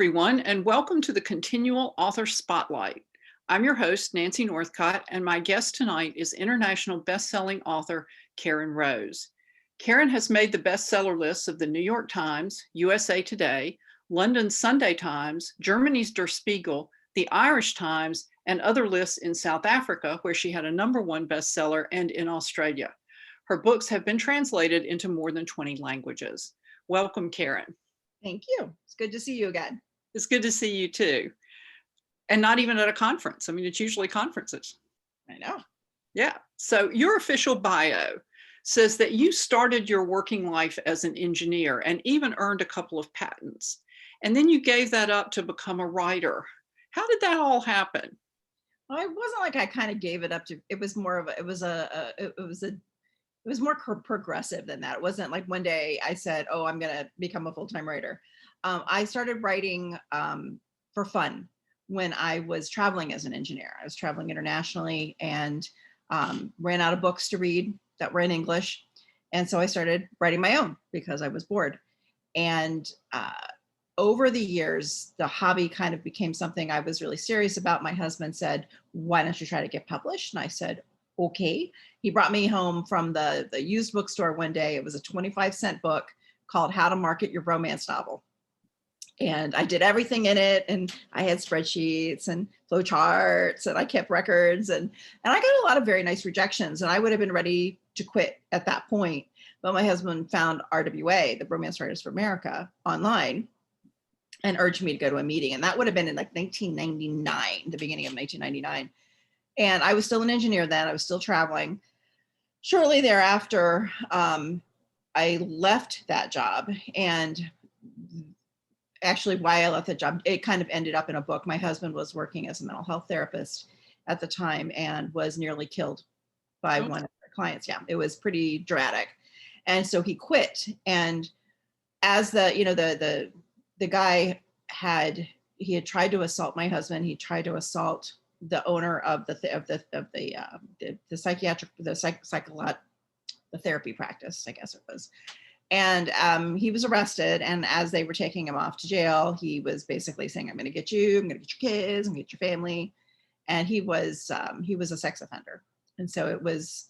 everyone, and welcome to the Continual Author Spotlight. I'm your host, Nancy Northcott, and my guest tonight is international best-selling author Karen Rose. Karen has made the bestseller lists of the New York Times, USA Today, London's Sunday Times, Germany's Der Spiegel, the Irish Times, and other lists in South Africa, where she had a #1 bestseller, and in Australia. Her books have been translated into more than 20 languages. Welcome, Karen. Thank you. It's good to see you again. It's good to see you too. And not even at a conference. I mean, it's usually conferences. I know. Yeah. So your official bio says that you started your working life as an engineer and even earned a couple of patents. And then you gave that up to become a writer. How did that all happen? Well, it wasn't like I kind of gave it up to, it was more of a, it was more progressive than that. It wasn't like one day I said, oh, I'm going to become a full-time writer. I started writing for fun when I was traveling as an engineer. I was traveling internationally and ran out of books to read that were in English. And so I started writing my own because I was bored. And over the years, the hobby kind of became something I was really serious about. My husband said, why don't you try to get published? And I said, okay. He brought me home from the used bookstore one day. It was a 25-cent book called How to Market Your Romance Novel. And I did everything in it. And I had spreadsheets and flow charts and I kept records and I got a lot of very nice rejections. And I would have been ready to quit at that point. But my husband found RWA, the Romance Writers for America, online and urged me to go to a meeting. And that would have been in like 1999, the beginning of 1999. And I was still an engineer then. I was still traveling. Shortly thereafter, I left that job. And actually, why I left that job, it kind of ended up in a book. My husband was working as a mental health therapist at the time and was nearly killed by one of our clients. Yeah, it was pretty dramatic. And so he quit. And as the guy had tried to assault my husband, he tried to assault the owner of the therapy practice, I guess it was. And he was arrested. And as they were taking him off to jail, he was basically saying, I'm going to get you, I'm going to get your kids, I'm going to get your family. And he was a sex offender. And so it was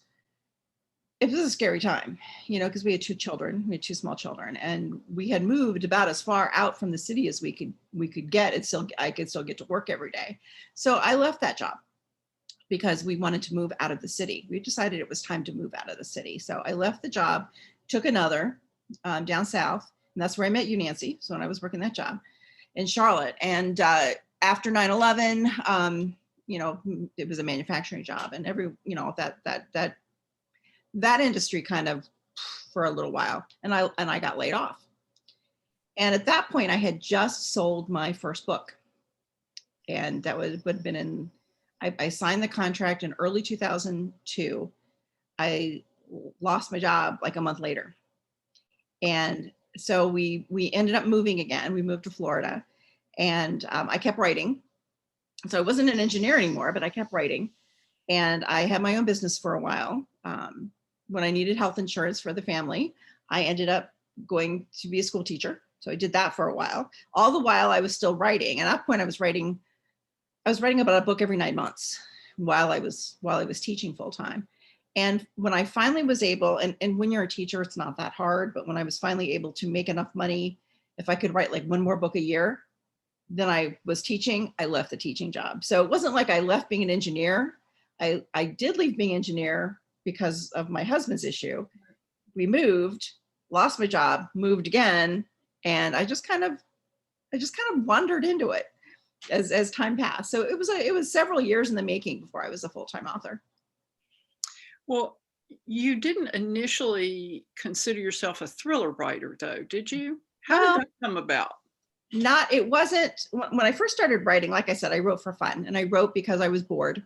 a scary time, because we had two small children, and we had moved about as far out from the city as we could get. I could still get to work every day. So I left that job because we wanted to move out of the city. We decided it was time to move out of the city. So I left the job, took another down south, and that's where I met you, Nancy. So when I was working that job in Charlotte, and after 9/11, it was a manufacturing job, and that industry kind of for a little while, and I got laid off. And at that point, I had just sold my first book, and that would have been I signed the contract in early 2002. I lost my job like a month later. And so we ended up moving again. We moved to Florida, and I kept writing. So I wasn't an engineer anymore, but I kept writing. And I had my own business for a while. When I needed health insurance for the family, I ended up going to be a school teacher. So I did that for a while. All the while I was still writing. At that point I was writing about a book every 9 months while I was teaching full time. And when I finally was able, and when you're a teacher, it's not that hard, but when I was finally able to make enough money, if I could write like one more book a year, then I was teaching, I left the teaching job. So it wasn't like I left being an engineer. I did leave being an engineer because of my husband's issue. We moved, lost my job, moved again, and I just kind of wandered into it as time passed. So it was several years in the making before I was a full-time author. Well, you didn't initially consider yourself a thriller writer, though, did you? How did that come about? It wasn't, when I first started writing, like I said, I wrote for fun, and I wrote because I was bored.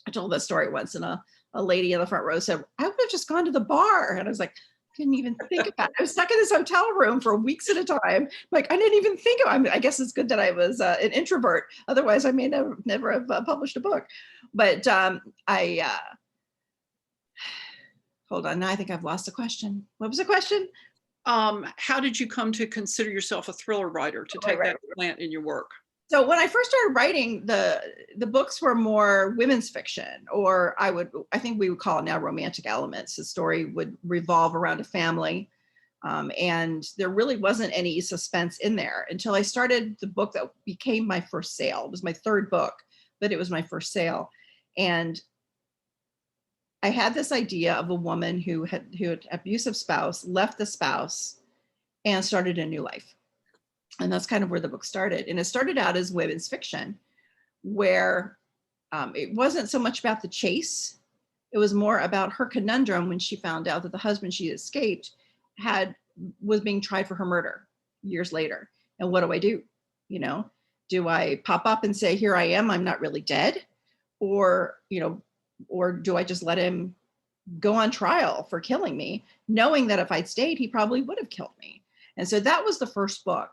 I told that story once, and a lady in the front row said, I would have just gone to the bar. And I was like, didn't even think about it. I was stuck in this hotel room for weeks at a time. Like, I didn't even think of it. I guess it's good that I was an introvert. Otherwise, I may never have published a book. But hold on. Now I think I've lost the question. What was the question? How did you come to consider yourself a thriller writer to Right, take right. that plant in your work? So when I first started writing, the books were more women's fiction, or I think we would call it now romantic elements. The story would revolve around a family, and there really wasn't any suspense in there until I started the book that became my first sale. It was my third book, but it was my first sale, and I had this idea of a woman who had abusive spouse, left the spouse, and started a new life. And that's kind of where the book started. And it started out as women's fiction, where it wasn't so much about the chase. It was more about her conundrum when she found out that the husband she escaped had was being tried for her murder years later. And what do I do? You know, do I pop up and say, here I am, I'm not really dead? Or, or do I just let him go on trial for killing me, knowing that if I'd stayed, he probably would have killed me? And so that was the first book.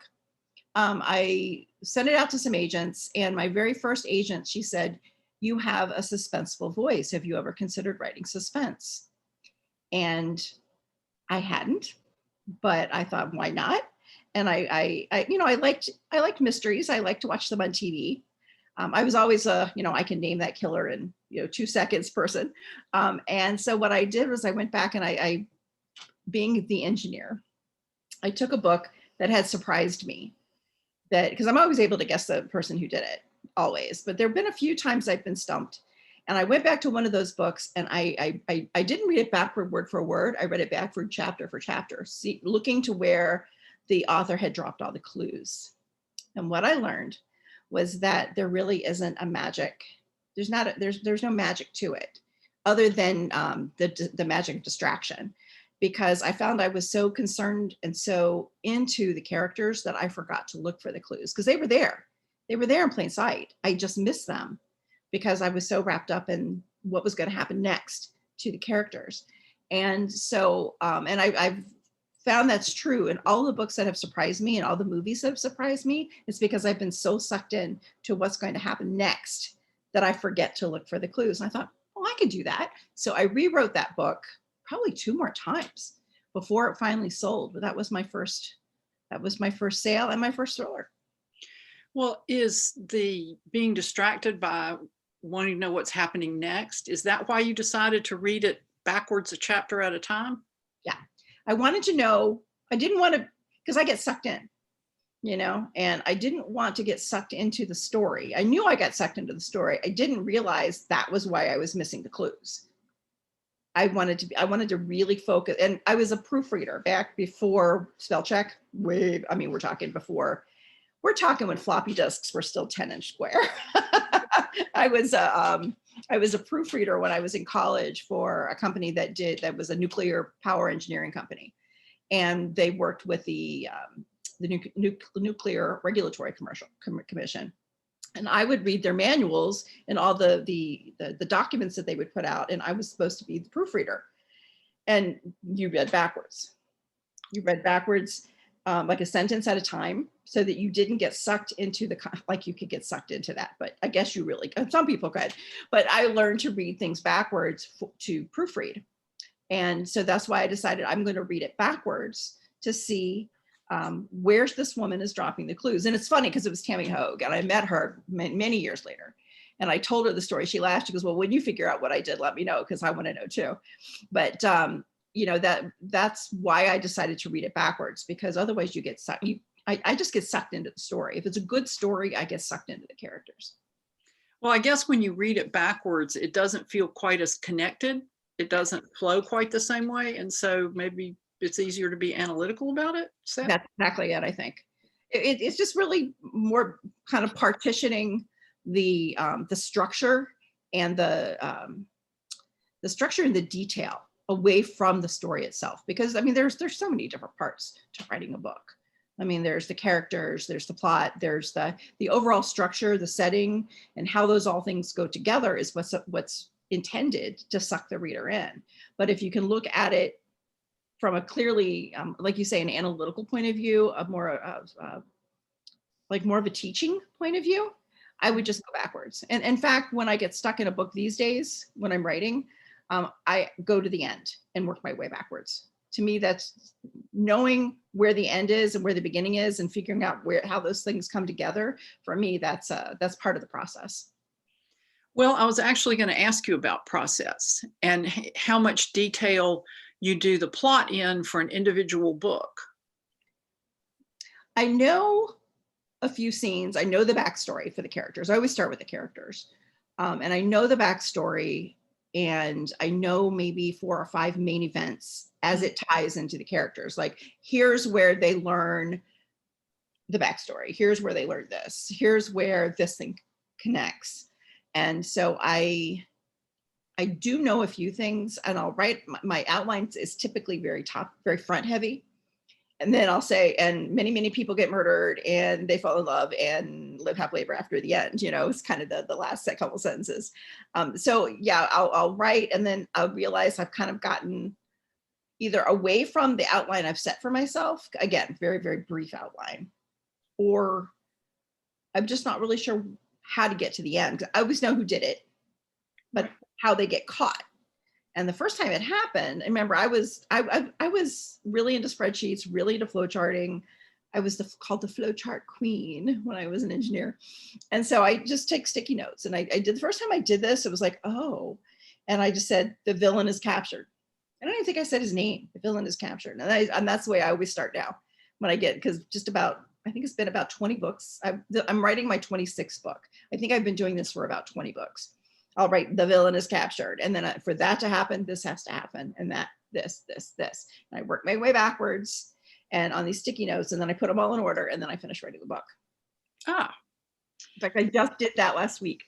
I sent it out to some agents, and my very first agent, she said, you have a suspenseful voice. Have you ever considered writing suspense? And I hadn't, but I thought, why not? And I liked mysteries. I liked to watch them on TV. I was always I can name that killer in 2 seconds person. And so what I did was I went back and I being the engineer, I took a book that had surprised me, that because I'm always able to guess the person who did it, always, but there have been a few times I've been stumped. And I went back to one of those books, and I didn't read it backward word for word. I read it backward chapter for chapter, looking to where the author had dropped all the clues. And what I learned was that there really isn't a magic. There's no magic to it, other than the magic of distraction. Because I found I was so concerned and so into the characters that I forgot to look for the clues, because they were there. They were there in plain sight. I just missed them because I was so wrapped up in what was going to happen next to the characters. And so, I've found that's true in all the books that have surprised me and all the movies that have surprised me. It's because I've been so sucked in to what's going to happen next that I forget to look for the clues. And I thought, oh, I could do that. So I rewrote that book probably 2 more times before it finally sold. But that was my first sale and my first thriller. Well, is the being distracted by wanting to know what's happening next, is that why you decided to read it backwards a chapter at a time? Yeah. I wanted to know, I didn't want to, because I get sucked in, and I didn't want to get sucked into the story. I knew I got sucked into the story. I didn't realize that was why I was missing the clues. I wanted to really focus. And I was a proofreader back before spell check. We're talking when floppy disks were still 10-inch square. I was a proofreader when I was in college for a company that was a nuclear power engineering company, and they worked with the Nuclear Regulatory Commission. And I would read their manuals and all the documents that they would put out, and I was supposed to be the proofreader. And you read backwards. Like a sentence at a time, so that you didn't get sucked into like you could get sucked into that. But I guess you really could. Some people could. But I learned to read things backwards to proofread. And so that's why I decided I'm going to read it backwards to see where this woman is dropping the clues. And it's funny because it was Tammy Hogue, and I met her many years later. And I told her the story. She laughed. She goes, well, when you figure out what I did, let me know, because I want to know too. But that's why I decided to read it backwards, because otherwise you get sucked. I just get sucked into the story. If it's a good story, I get sucked into the characters. Well, I guess when you read it backwards, it doesn't feel quite as connected. It doesn't flow quite the same way. And so maybe it's easier to be analytical about it. So that's exactly it, I think. It's just really more kind of partitioning the structure and the structure and the detail away from the story itself, because I mean there's so many different parts to writing a book. I mean, there's the characters, there's the plot, there's the overall structure, the setting, and how those all things go together is what's intended to suck the reader in. But if you can look at it from a clearly, like you say, an analytical point of view, like more of a teaching point of view, I would just go backwards. And in fact, when I get stuck in a book these days, when I'm writing, I go to the end and work my way backwards To me, that's knowing where the end is and where the beginning is and figuring out how those things come together. For me, that's part of the process. Well, I was actually going to ask you about process and how much detail you do the plot in for an individual book. I know a few scenes. I know the backstory for the characters. I always start with the characters. And I know the backstory, and I know maybe 4 or 5 main events as it ties into the characters. Like, here's where they learn the backstory. Here's where they learn this. Here's where this thing connects. And so I do know a few things, and I'll write my outlines is typically very front heavy. And then I'll say, and many people get murdered and they fall in love and live happily ever after the end. It's kind of the last couple sentences. So yeah, I'll write, and then I'll realize I've kind of gotten either away from the outline I've set for myself, again, very, very brief outline, or I'm just not really sure how to get to the end. I always know who did it, but how they get caught. And the first time it happened, I remember I was really into spreadsheets, really into flowcharting. I was called the flowchart queen when I was an engineer. And so I just take sticky notes. And I did, the first time I did this, it was like, oh, and I just said, the villain is captured. I don't even think I said his name. The villain is captured. And that's the way I always start now when I get, because I think it's been about 20 books. I'm writing my 26th book. I think I've been doing this for about 20 books. I'll write the villain is captured. And then for that to happen, this has to happen. And that, this. And I work my way backwards and on these sticky notes, and then I put them all in order, and then I finish writing the book. In fact, I just did that last week.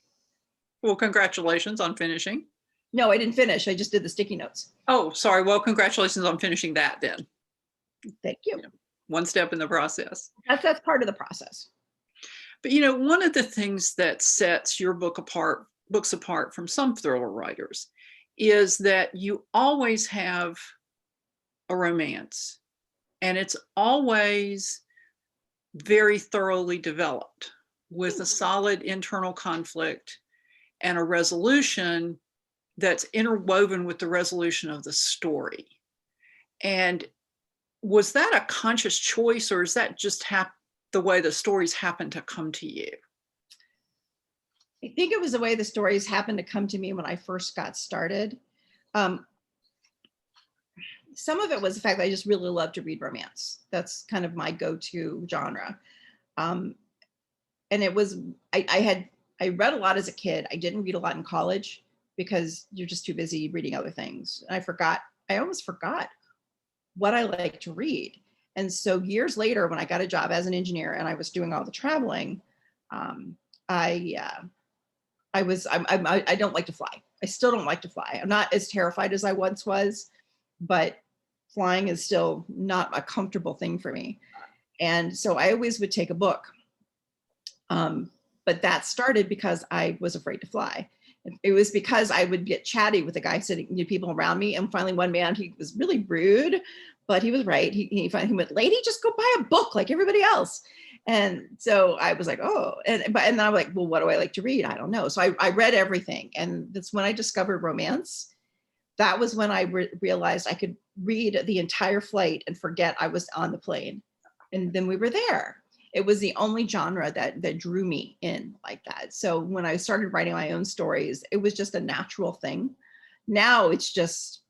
Well, congratulations on finishing. No, I didn't finish. I just did the sticky notes. Oh, sorry. Well, congratulations on finishing that then. Thank you. One step in the process. That's part of the process. But one of the things that sets your books apart from some thriller writers is that you always have a romance, and it's always very thoroughly developed with a solid internal conflict and a resolution that's interwoven with the resolution of the story. And was that a conscious choice, or is that just the way the stories happen to come to you? I think it was the way the stories happened to come to me when I first got started. Some of it was the fact that I just really love to read romance. That's kind of my go-to genre. And it was, I read a lot as a kid. I didn't read a lot in college because you're just too busy reading other things. And I almost forgot what I like to read. And so years later, when I got a job as an engineer and I was doing all the traveling, I don't like to fly. I still don't like to fly. I'm not as terrified as I once was, but flying is still not a comfortable thing for me. And so I always would take a book. But that started because I was afraid to fly. It was because I would get chatty with the guy sitting, people around me. And finally one man, he was really rude, but he was right. He finally went, lady, just go buy a book like everybody else. And so I was like, oh, and then I'm like, well, what do I like to read? I don't know. So I read everything. And that's when I discovered romance. That was when I realized I could read the entire flight and forget I was on the plane. And then we were there. It was the only genre that drew me in like that. So when I started writing my own stories, it was just a natural thing. Now it's just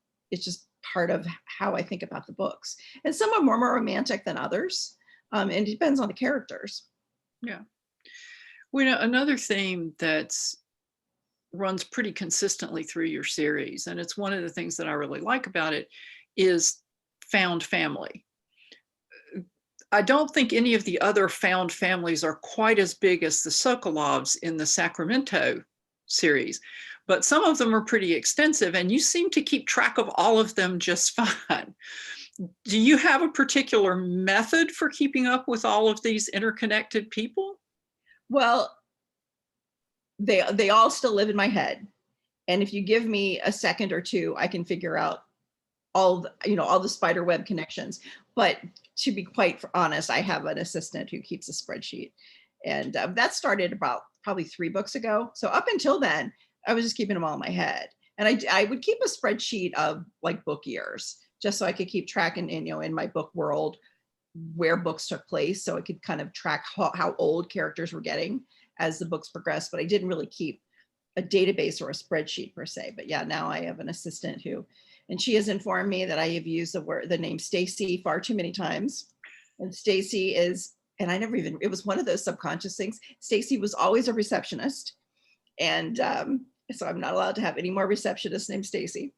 part of how I think about the books. And some are more romantic than others. And it depends on the characters. Yeah. Well, another theme that's runs pretty consistently through your series, and it's one of the things that I really like about it, is found family. I don't think any of the other found families are quite as big as the Sokolovs in the Sacramento series, but some of them are pretty extensive, and you seem to keep track of all of them just fine. Do you have a particular method for keeping up with all of these interconnected people? Well, they all still live in my head. And if you give me a second or two, I can figure out all the spider web connections. But to be quite honest, I have an assistant who keeps a spreadsheet. And that started about probably 3 books ago. So up until then, I was just keeping them all in my head. And I would keep a spreadsheet of like book years, just so I could keep track in my book world where books took place, so I could kind of track how old characters were getting as the books progressed. But I didn't really keep a database or a spreadsheet per se. But yeah, now I have an assistant and she has informed me that I have used the name Stacy far too many times. And Stacy is, and I never even, it was one of those subconscious things. Stacy was always a receptionist. And so I'm not allowed to have any more receptionists named Stacy.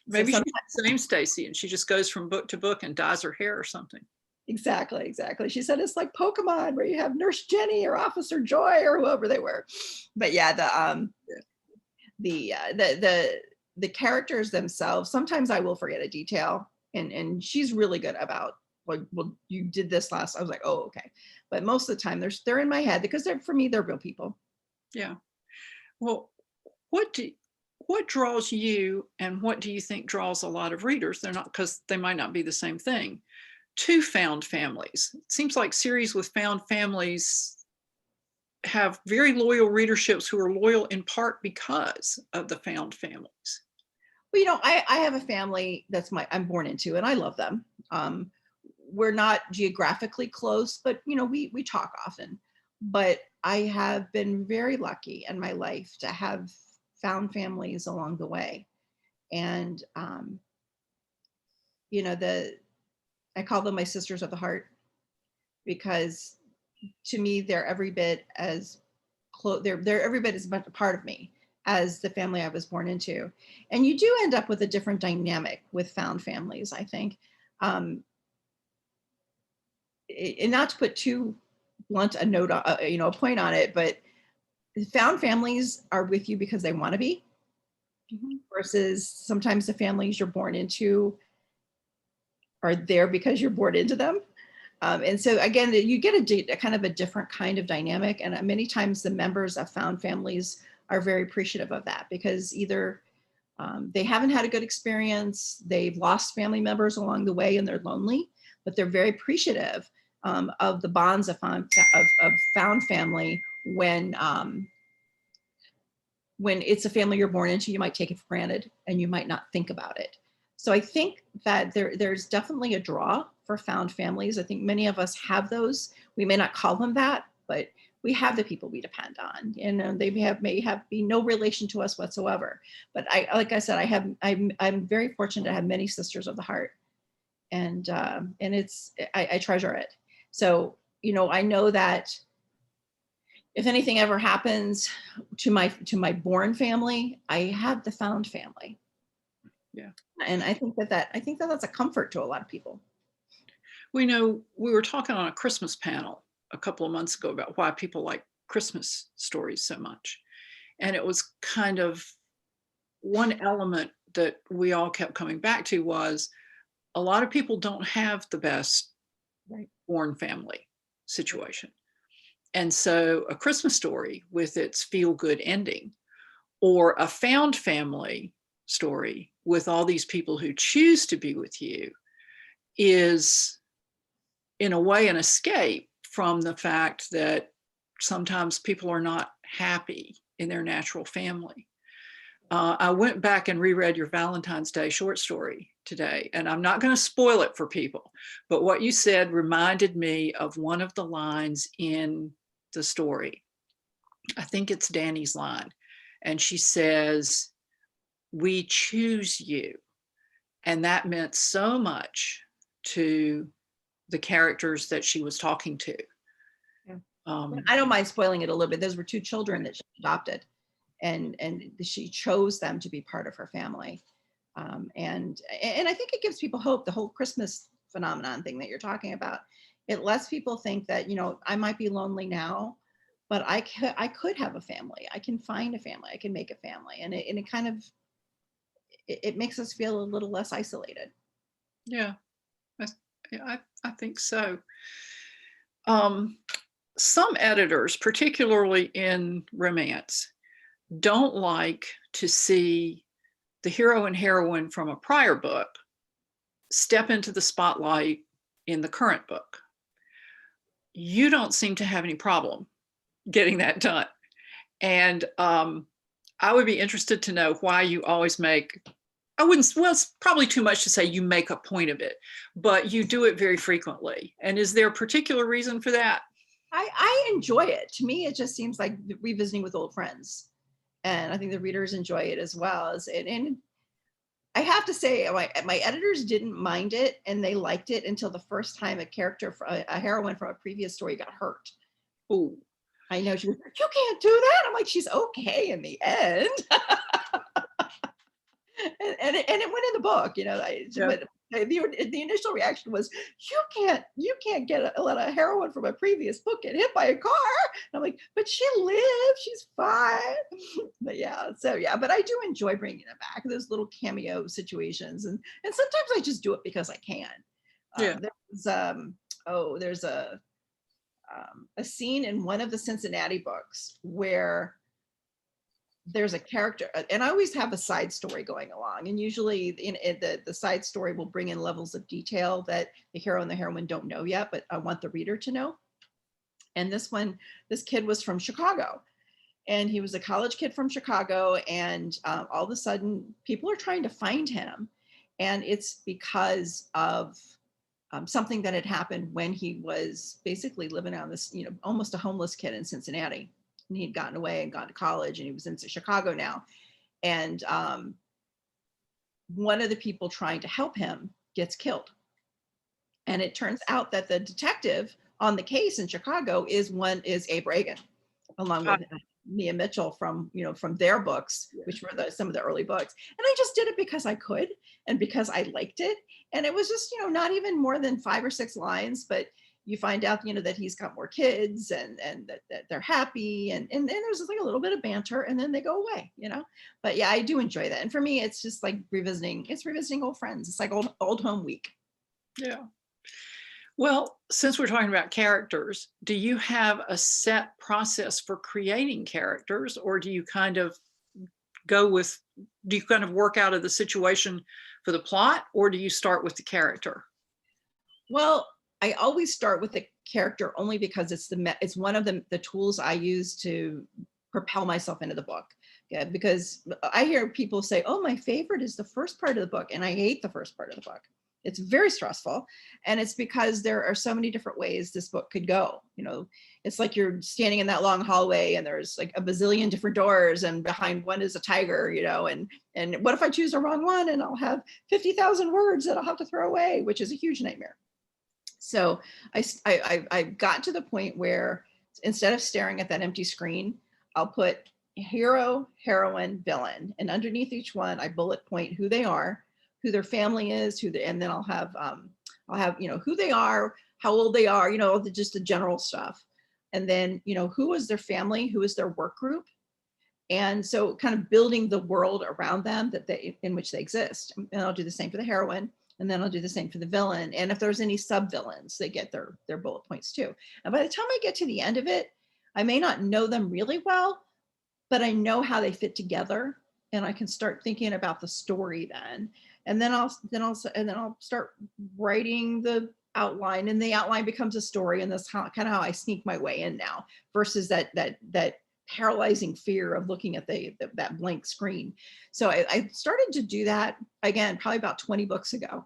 Maybe she's the same Stacy and she just goes from book to book and dyes her hair or something. Exactly. She said it's like Pokemon where you have Nurse Jenny or Officer Joy or whoever they were. But yeah, the characters themselves, sometimes I will forget a detail, and she's really good about, like, well, you did this last. I was like, oh, okay. But most of the time they're in my head because for me, they're real people. Yeah. Well, what draws you, and what do you think draws a lot of readers? They're not, because they might not be the same thing, to found families. It seems like series with found families have very loyal readerships who are loyal in part because of the found families. Well, I have a family I'm born into, and I love them. We're not geographically close, but we talk often. But I have been very lucky in my life to have found families along the way. And I call them my sisters of the heart, because to me they're every bit as close, they're every bit as much a part of me as the family I was born into. And you do end up with a different dynamic with found families, I think. And not to put too blunt a note, a point on it, but found families are with you because they want to be, versus sometimes the families you're born into are there because you're born into them. And so again, you get a kind of a different kind of dynamic. And many times the members of found families are very appreciative of that, because either they haven't had a good experience, they've lost family members along the way and they're lonely, but they're very appreciative of the bonds of found family when it's a family you're born into. You might take it for granted and you might not think about it. So I think that there's definitely a draw for found families. I think many of us have those. We may not call them that, but we have the people we depend on, and they may be no relation to us whatsoever. But like I said, I'm very fortunate to have many sisters of the heart, and I treasure it. So I know that if anything ever happens to my born family, I have the found family. Yeah. And I think that's a comfort to a lot of people. We were talking on a Christmas panel a couple of months ago about why people like Christmas stories so much. And it was kind of one element that we all kept coming back to was a lot of people don't have the best born family situation. And so a Christmas story with its feel-good ending, or a found family story with all these people who choose to be with you, is in a way an escape from the fact that sometimes people are not happy in their natural family. I went back and reread your Valentine's Day short story today, and I'm not going to spoil it for people, but what you said reminded me of one of the lines in the story. I think it's Danny's line, and she says, "We choose you." And that meant so much to the characters that she was talking to. Yeah. I don't mind spoiling it a little bit. Those were two children that she adopted, and she chose them to be part of her family. And I think it gives people hope. The whole Christmas phenomenon thing that you're talking about, it lets people think that, I might be lonely now, but I could have a family. I can find a family. I can make a family. And it kind of, it makes us feel a little less isolated. Yeah, I think so. Some editors, particularly in romance, don't like to see the hero and heroine from a prior book step into the spotlight in the current book. You don't seem to have any problem getting that done. And I would be interested to know why you always make I wouldn't, well, it's probably too much to say you make a point of it, but you do it very frequently. And is there a particular reason for that? I enjoy it. To me, it just seems like revisiting with old friends. And I think the readers enjoy it as well. And I have to say, my editors didn't mind it, and they liked it until the first time a character, a heroine from a previous story, got hurt. Oh, I know she was like, "You can't do that." I'm like, "She's okay in the end." And it went in the book, yeah. but the initial reaction was, you can't let a heroine from a previous book get hit by a car. And I'm like, but she lived, she's fine. But yeah, so yeah, but I do enjoy bringing it back, those little cameo situations, and sometimes I just do it because I can. Yeah. There's a scene in one of the Cincinnati books where there's a character, and I always have a side story going along, and usually the side story will bring in levels of detail that the hero and the heroine don't know yet, but I want the reader to know. And this kid was from Chicago, and he was a college kid from Chicago, and all of a sudden people are trying to find him, and it's because of something that had happened when he was basically living on this, almost a homeless kid in Cincinnati. And he'd gotten away and gone to college, and he was in Chicago now. And one of the people trying to help him gets killed. And it turns out that the detective on the case in Chicago is Abe Reagan, along with Mia Mitchell from their books, which were some of the early books. And I just did it because I could and because I liked it. And it was just, not even more than 5 or 6 lines, but you find out, that he's got more kids, and that they're happy, and then there's just like a little bit of banter, and then they go away, But yeah, I do enjoy that. And for me, it's just like revisiting old friends. It's like old home week. Yeah. Well, since we're talking about characters, do you have a set process for creating characters, or do you kind of work out of the situation for the plot, or do you start with the character? Well, I always start with the character only because it's one of the tools I use to propel myself into the book. Yeah, because I hear people say, "Oh, my favorite is the first part of the book," and I hate the first part of the book. It's very stressful, and it's because there are so many different ways this book could go. It's like you're standing in that long hallway, and there's like a bazillion different doors, and behind one is a tiger, and what if I choose the wrong one, and I'll have 50,000 words that I'll have to throw away, which is a huge nightmare. So I got to the point where instead of staring at that empty screen, I'll put hero, heroine, villain, and underneath each one, I bullet point who they are, who their family is, and then I'll have who they are, how old they are, just the general stuff, and then who is their family, who is their work group, and so kind of building the world around them in which they exist. And I'll do the same for the heroine. And then I'll do the same for the villain. And if there's any sub-villains, they get their bullet points too. And by the time I get to the end of it, I may not know them really well, but I know how they fit together, and I can start thinking about the story then. And then I'll start writing the outline, and the outline becomes a story. And that's kind of how I sneak my way in now, versus that paralyzing fear of looking at that blank screen. So I started to do that again, probably about 20 books ago.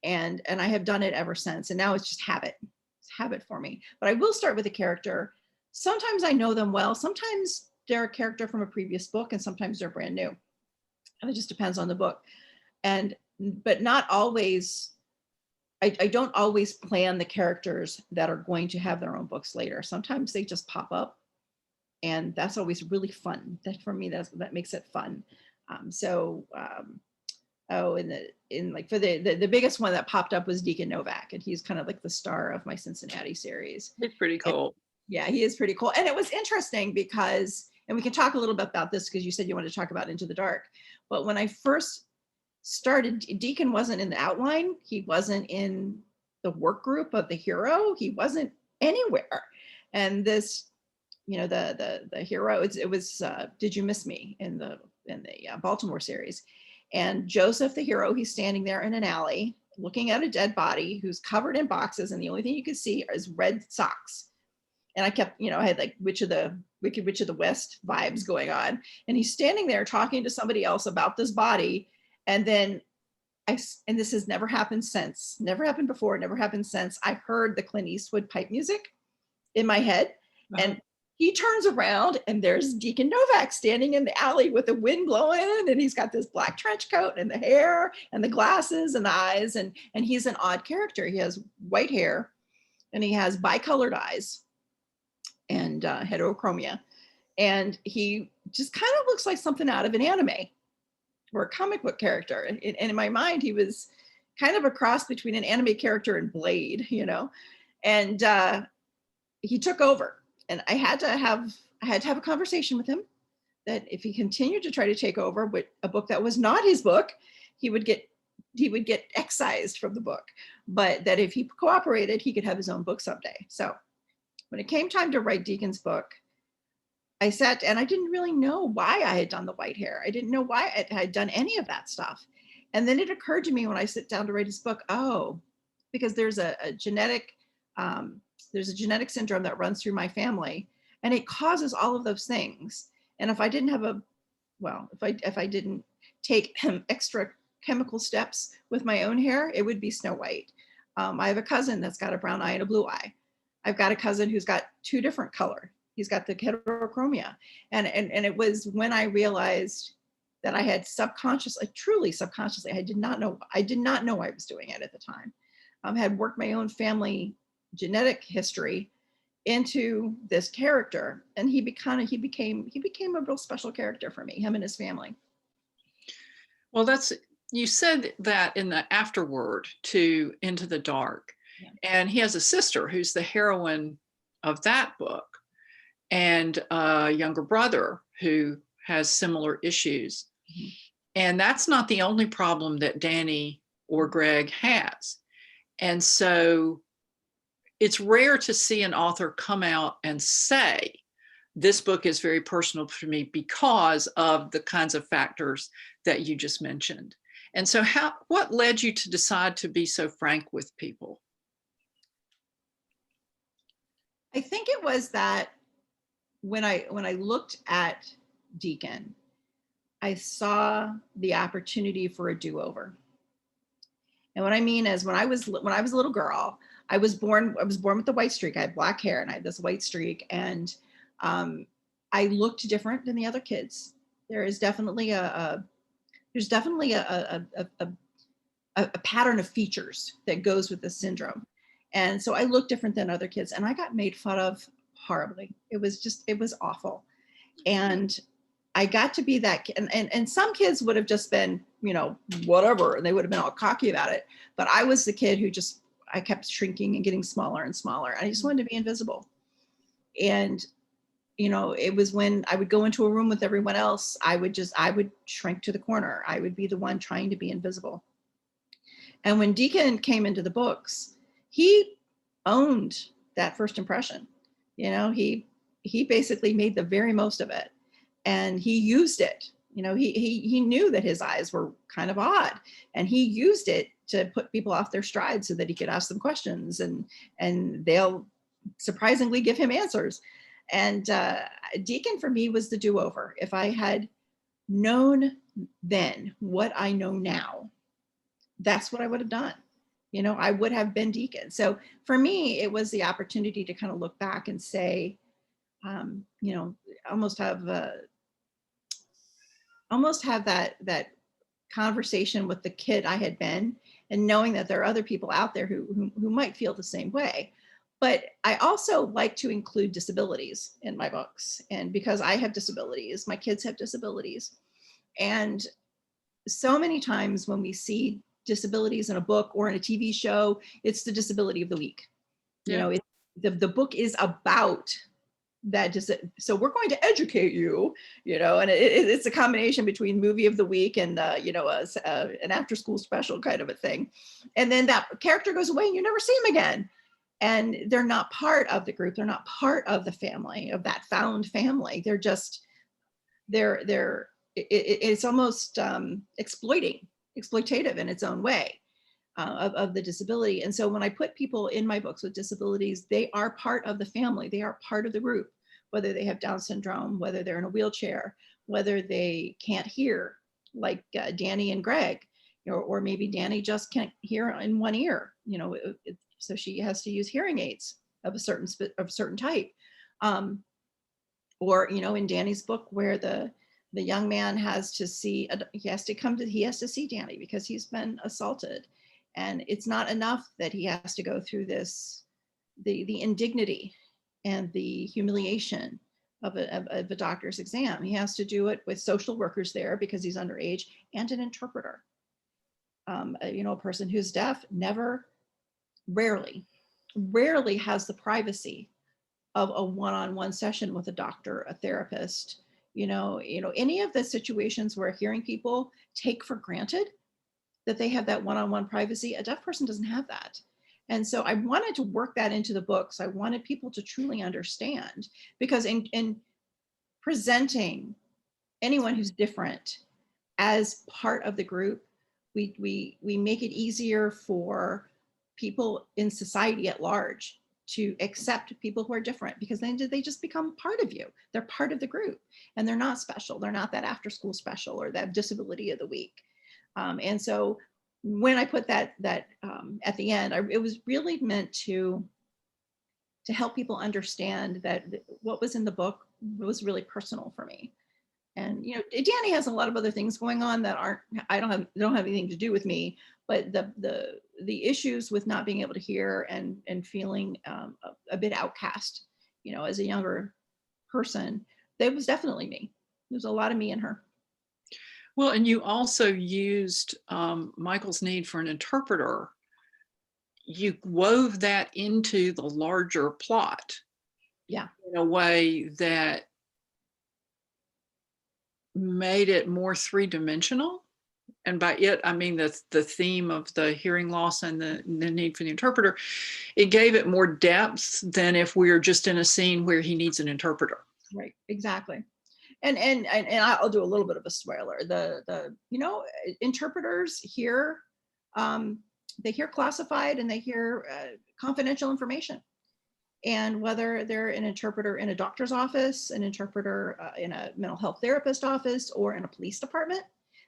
And I have done it ever since. And now it's just habit. It's habit for me. But I will start with a character. Sometimes I know them well. Sometimes they're a character from a previous book, and sometimes they're brand new. And it just depends on the book. But not always. I don't always plan the characters that are going to have their own books later. Sometimes they just pop up, and that's always really fun. That for me, that makes it fun. For the biggest one that popped up was Deacon Novak, and he's kind of like the star of my Cincinnati series. It's pretty cool. And, yeah, he is pretty cool. And it was interesting because, and we can talk a little bit about this because you said you wanted to talk about Into the Dark. But when I first started, Deacon wasn't in the outline. He wasn't in the work group of the hero. He wasn't anywhere. And this, the hero, it was Did You Miss Me in the Baltimore series. And Joseph, the hero, he's standing there in an alley looking at a dead body who's covered in boxes, and the only thing you could see is red socks. And I kept, I had like Witch of the West vibes going on. And he's standing there talking to somebody else about this body. And then and this has never happened since, never happened before, never happened since. I heard the Clint Eastwood pipe music in my head. And he turns around and there's Deacon Novak standing in the alley with the wind blowing, and he's got this black trench coat and the hair and the glasses and the eyes. And he's an odd character. He has white hair and he has bicolored eyes and heterochromia. And he just kind of looks like something out of an anime or a comic book character. And in my mind, he was kind of a cross between an anime character and Blade, you know, and he took over. And I had to have a conversation with him that if he continued to try to take over with a book that was not his book, he would get excised from the book, but that if he cooperated, he could have his own book someday. So when it came time to write Deacon's book, I sat and I didn't really know why I had done the white hair. I didn't know why I had done any of that stuff. And then it occurred to me when I sit down to write his book, oh, because there's a genetic syndrome that runs through my family, and it causes all of those things. And if I didn't have if I didn't take extra chemical steps with my own hair, it would be Snow White. I have a cousin that's got a brown eye and a blue eye. I've got a cousin who's got two different color. He's got the heterochromia. And it was when I realized that I had truly subconsciously, I did not know I was doing it at the time. Had worked my own family genetic history into this character, and he became a real special character for me, him and his family. Well, you said that in the afterword to Into the Dark. Yeah. And he has a sister who's the heroine of that book, and a younger brother who has similar issues. Mm-hmm. And that's not the only problem that Danny or Greg has. And so it's rare to see an author come out and say, this book is very personal to me because of the kinds of factors that you just mentioned. And so what led you to decide to be so frank with people? I think it was that when I looked at Deacon, I saw the opportunity for a do-over. And what I mean is when I was a little girl, I was born with the white streak. I had black hair and I had this white streak, and I looked different than the other kids. There is definitely a pattern of features that goes with the syndrome. And so I looked different than other kids, and I got made fun of horribly. It was awful. And I got to be that kid. And some kids would have just been, you know, whatever, and they would have been all cocky about it. But I was the kid who I kept shrinking and getting smaller and smaller. I just wanted to be invisible. And, you know, it was when I would go into a room with everyone else, I would shrink to the corner. I would be the one trying to be invisible. And when Deacon came into the books, he owned that first impression. You know, he basically made the very most of it, and he used it. You know, he knew that his eyes were kind of odd, and he used it to put people off their stride so that he could ask them questions, and they'll surprisingly give him answers. And Deacon for me was the do-over. If I had known then what I know now, that's what I would have done. You know, I would have been Deacon. So for me, it was the opportunity to kind of look back and say, you know, almost have that conversation with the kid I had been, and knowing that there are other people out there who might feel the same way. But I also like to include disabilities in my books. And because I have disabilities, my kids have disabilities. And so many times when we see disabilities in a book or in a TV show, it's the disability of the week. Yeah. You know, the book is about that. So we're going to educate you, you know, and it's a combination between movie of the week and, you know, an after school special kind of a thing. And then that character goes away and you never see him again. And they're not part of the group. They're not part of the family, of that found family. They're just, it's almost exploitative in its own way of the disability. And so when I put people in my books with disabilities, they are part of the family. They are part of the group, whether they have Down syndrome, whether they're in a wheelchair, whether they can't hear, like Danny and Greg, or maybe Danny just can't hear in one ear, so she has to use hearing aids of a certain type. Or in Danny's book, where the young man has to see, he has to see Danny because he's been assaulted, and it's not enough that he has to go through this, the indignity and the humiliation of a doctor's exam. He has to do it with social workers there because he's underage, and an interpreter. A person who's deaf rarely has the privacy of a one-on-one session with a doctor, a therapist. Any of the situations where hearing people take for granted that they have that one-on-one privacy, a deaf person doesn't have that. And so I wanted to work that into the books. I wanted people to truly understand, because in presenting anyone who's different as part of the group, we make it easier for people in society at large to accept people who are different, because then they just become part of you. They're part of the group, and they're not special. They're not that after school special or that disability of the week. And so when I put that at the end, it was really meant to help people understand that what was in the book was really personal for me. And Danny has a lot of other things going on that don't have anything to do with me, but the issues with not being able to hear and feeling a bit outcast, as a younger person, that was definitely me. There's a lot of me in her. Well, and you also used Michael's need for an interpreter. You wove that into the larger plot. Yeah. In a way that made it more three-dimensional. And by it, I mean the theme of the hearing loss and the need for the interpreter. It gave it more depth than if we were just in a scene where he needs an interpreter. Right, exactly. And I'll do a little bit of a spoiler. The interpreters hear, they hear classified and they hear confidential information. And whether they're an interpreter in a doctor's office, an interpreter in a mental health therapist office, or in a police department,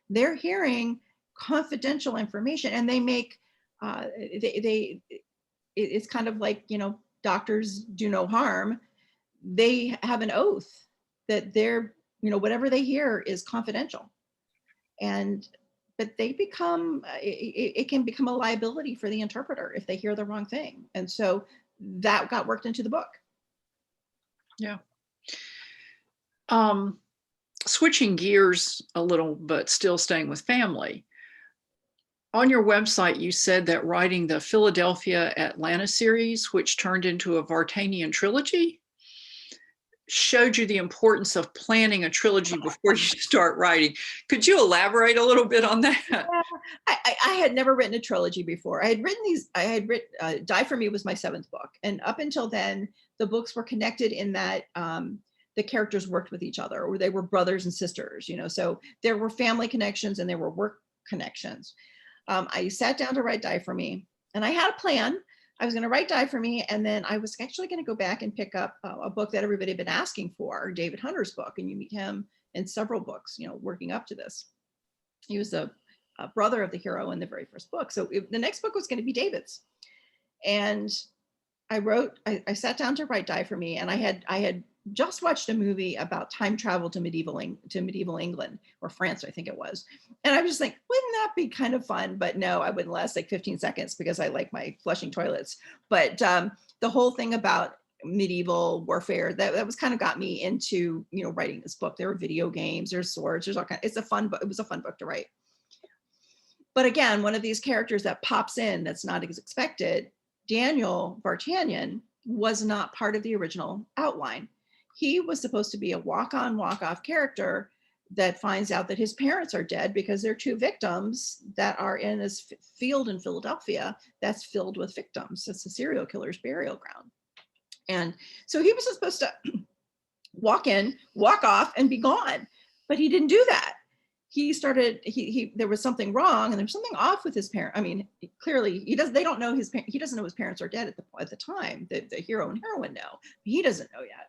they're hearing confidential information, and they make it's kind of like, doctors do no harm. They have an oath that they're, whatever they hear is confidential. But they become, it can become a liability for the interpreter if they hear the wrong thing. And so that got worked into the book. Yeah. Switching gears a little, but still staying with family. On your website, you said that writing the Philadelphia Atlanta series, which turned into a Vartanian trilogy, showed you the importance of planning a trilogy before you start writing. Could you elaborate a little bit on that? Yeah, I had never written a trilogy before. I had written Die For Me was my 7th book. And up until then, the books were connected in that the characters worked with each other, or they were brothers and sisters, so there were family connections and there were work connections. I sat down to write Die For Me, and I had a plan. I was going to write Die For Me, and then I was actually going to go back and pick up a book that everybody had been asking for, David Hunter's book, and you meet him in several books, working up to this. He was a brother of the hero in the very first book. So the next book was going to be David's. And I sat down to write Die For Me, and I had just watched a movie about time travel to medieval England, or France, I think it was. And I was just like, wouldn't that be kind of fun? But no, I wouldn't last like 15 seconds because I like my flushing toilets. But the whole thing about medieval warfare, that was kind of got me into, writing this book. There were video games, there's swords, there's all kinds. It's a fun book. It was a fun book to write. But again, one of these characters that pops in that's not as expected, Daniel Vartanian, was not part of the original outline. He was supposed to be a walk-on, walk-off character that finds out that his parents are dead because they're 2 victims that are in this field in Philadelphia that's filled with victims. It's a serial killer's burial ground. And so he was supposed to walk in, walk off, and be gone. But he didn't do that. There was something wrong, and there was something off with his parents. I mean, clearly he doesn't know his parents are dead at the time. The hero and heroine know. He doesn't know yet.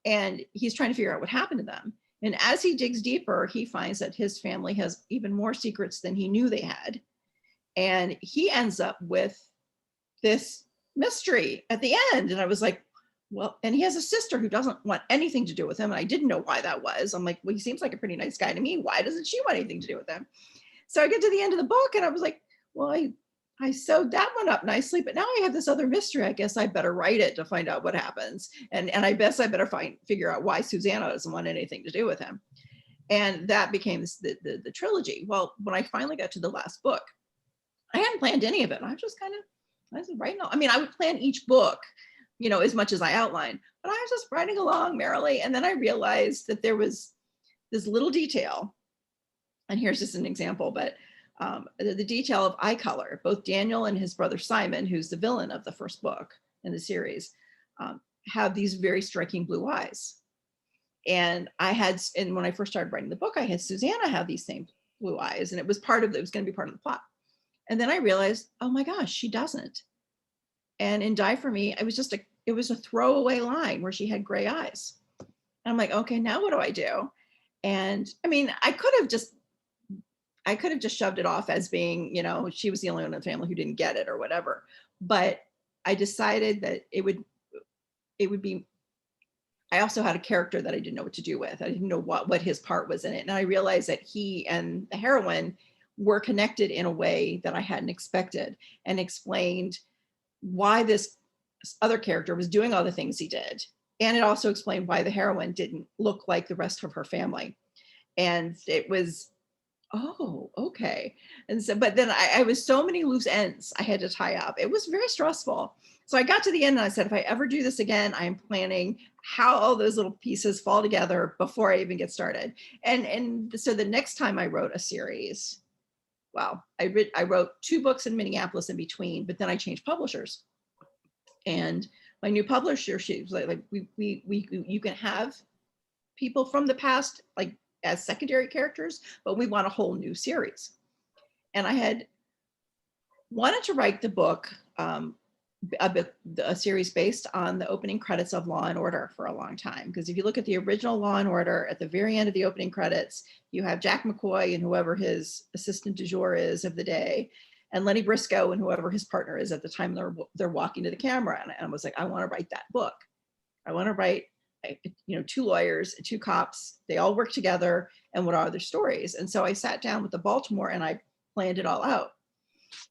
And he's trying to figure out what happened to them. And as he digs deeper, he finds that his family has even more secrets than he knew they had. And he ends up with this mystery at the end. And I was like, well, and he has a sister who doesn't want anything to do with him. And I didn't know why that was. I'm like, well, he seems like a pretty nice guy to me. Why doesn't she want anything to do with him? So I get to the end of the book and I was like, well, I sewed that one up nicely, but now I have this other mystery. I guess I better write it to find out what happens. And I guess I better figure out why Susanna doesn't want anything to do with him. And that became the trilogy. Well, when I finally got to the last book, I hadn't planned any of it. I was just kind of, I was writing. I mean, I would plan each book, you know, as much as I outlined, but I was just writing along merrily. And then I realized that there was this little detail. And here's just an example, but the detail of eye color. Both Daniel and his brother Simon, who's the villain of the first book in the series, have these very striking blue eyes. And when I first started writing the book, I had Susanna have these same blue eyes, and it was going to be part of the plot. And then I realized, oh my gosh, she doesn't. And in Die For Me, it was a throwaway line where she had gray eyes. And I'm like, okay, now what do I do? And I mean, I could have just shoved it off as being, you know, she was the only one in the family who didn't get it or whatever. But I decided that it would be, I also had a character that I didn't know what to do with. I didn't know what his part was in it. And I realized that he and the heroine were connected in a way that I hadn't expected, and explained why this other character was doing all the things he did. And it also explained why the heroine didn't look like the rest of her family. And it was, oh, okay. And so, but then I was so many loose ends I had to tie up. It was very stressful. So I got to the end and I said, if I ever do this again, I am planning how all those little pieces fall together before I even get started. And so the next time I wrote a series, well, I wrote 2 books in Minneapolis in between, but then I changed publishers. And my new publisher, she was like you can have people from the past, like as secondary characters, but we want a whole new series. And I had wanted to write the book, a series based on the opening credits of Law and Order for a long time. Because if you look at the original Law and Order, at the very end of the opening credits, you have Jack McCoy and whoever his assistant du jour is of the day, and Lenny Briscoe and whoever his partner is at the time they're walking to the camera. And I was like, I want to write that book. I want to write, you know, 2 lawyers, 2 cops, they all work together, and what are their stories? And so I sat down with the Baltimore and I planned it all out.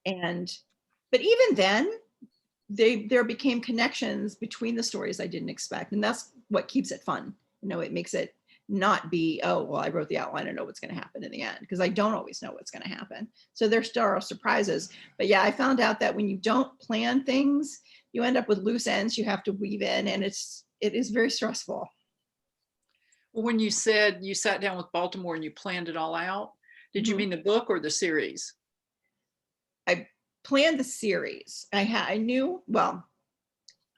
But even then, there became connections between the stories I didn't expect. And that's what keeps it fun. You know, it makes it not be, oh, well, I wrote the outline, I know what's going to happen in the end, because I don't always know what's going to happen. So there still are surprises. But yeah, I found out that when you don't plan things, you end up with loose ends you have to weave in, and it is very stressful. Well, when you said you sat down with Baltimore and you planned it all out, did you mean the book or the series? I planned the series. I knew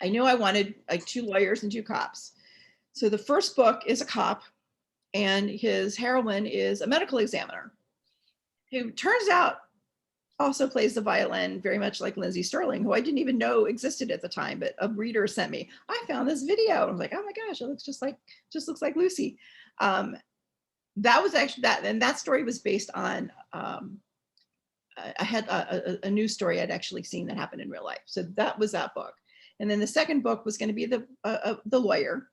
I wanted like 2 lawyers and 2 cops. So the first book is a cop, and his heroine is a medical examiner who turns out also plays the violin very much like Lindsay Sterling, who I didn't even know existed at the time, but a reader sent me. I found this video. I was like, oh my gosh, it looks just looks like Lucy. That was actually that, and that story was based on I had a news story I'd actually seen that happened in real life. So that was that book. And then the second book was going to be the lawyer.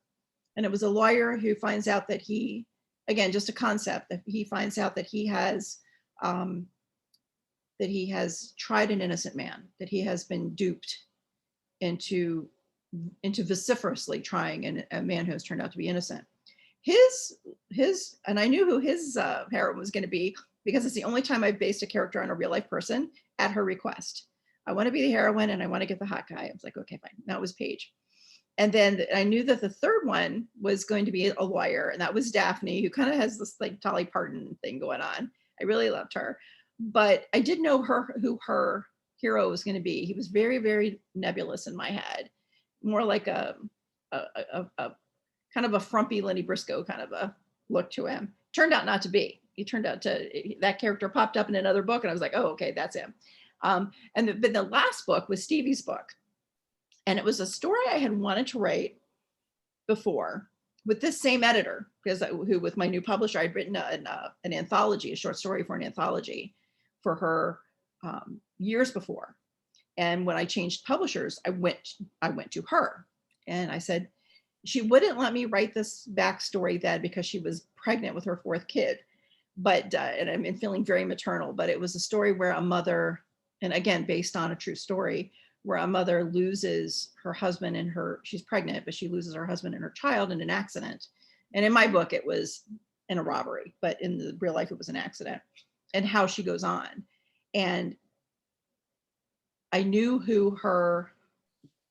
And it was a lawyer who finds out that he, again, just a concept, that he finds out that he has tried an innocent man, that he has been duped into vociferously trying a man who has turned out to be innocent. And I knew who his heroine was going to be, because it's the only time I've based a character on a real life person at her request. I want to be the heroine and I want to get the hot guy. I was like, okay, fine. That was Paige. And then I knew that the third one was going to be a lawyer, and that was Daphne, who kind of has this like Dolly Parton thing going on. I really loved her, but I didn't know who her hero was going to be. He was very, very nebulous in my head, more like a kind of a frumpy Lenny Briscoe kind of a look to him. Turned out not to be. That character popped up in another book, and I was like, oh, okay, that's him. And the last book was Stevie's book. And it was a story I had wanted to write before. with this same editor, because who with my new publisher, I'd written an anthology, a short story for an anthology for her years before. And when I changed publishers, I went to her and I said, she wouldn't let me write this backstory then because she was pregnant with her fourth kid. But, and I'm feeling very maternal, but it was a story where a mother, and again, based on a true story, where a mother loses her husband and she's pregnant, but she loses her husband and her child in an accident. And in my book, it was in a robbery, but in the real life, it was an accident, and how she goes on. And I knew who her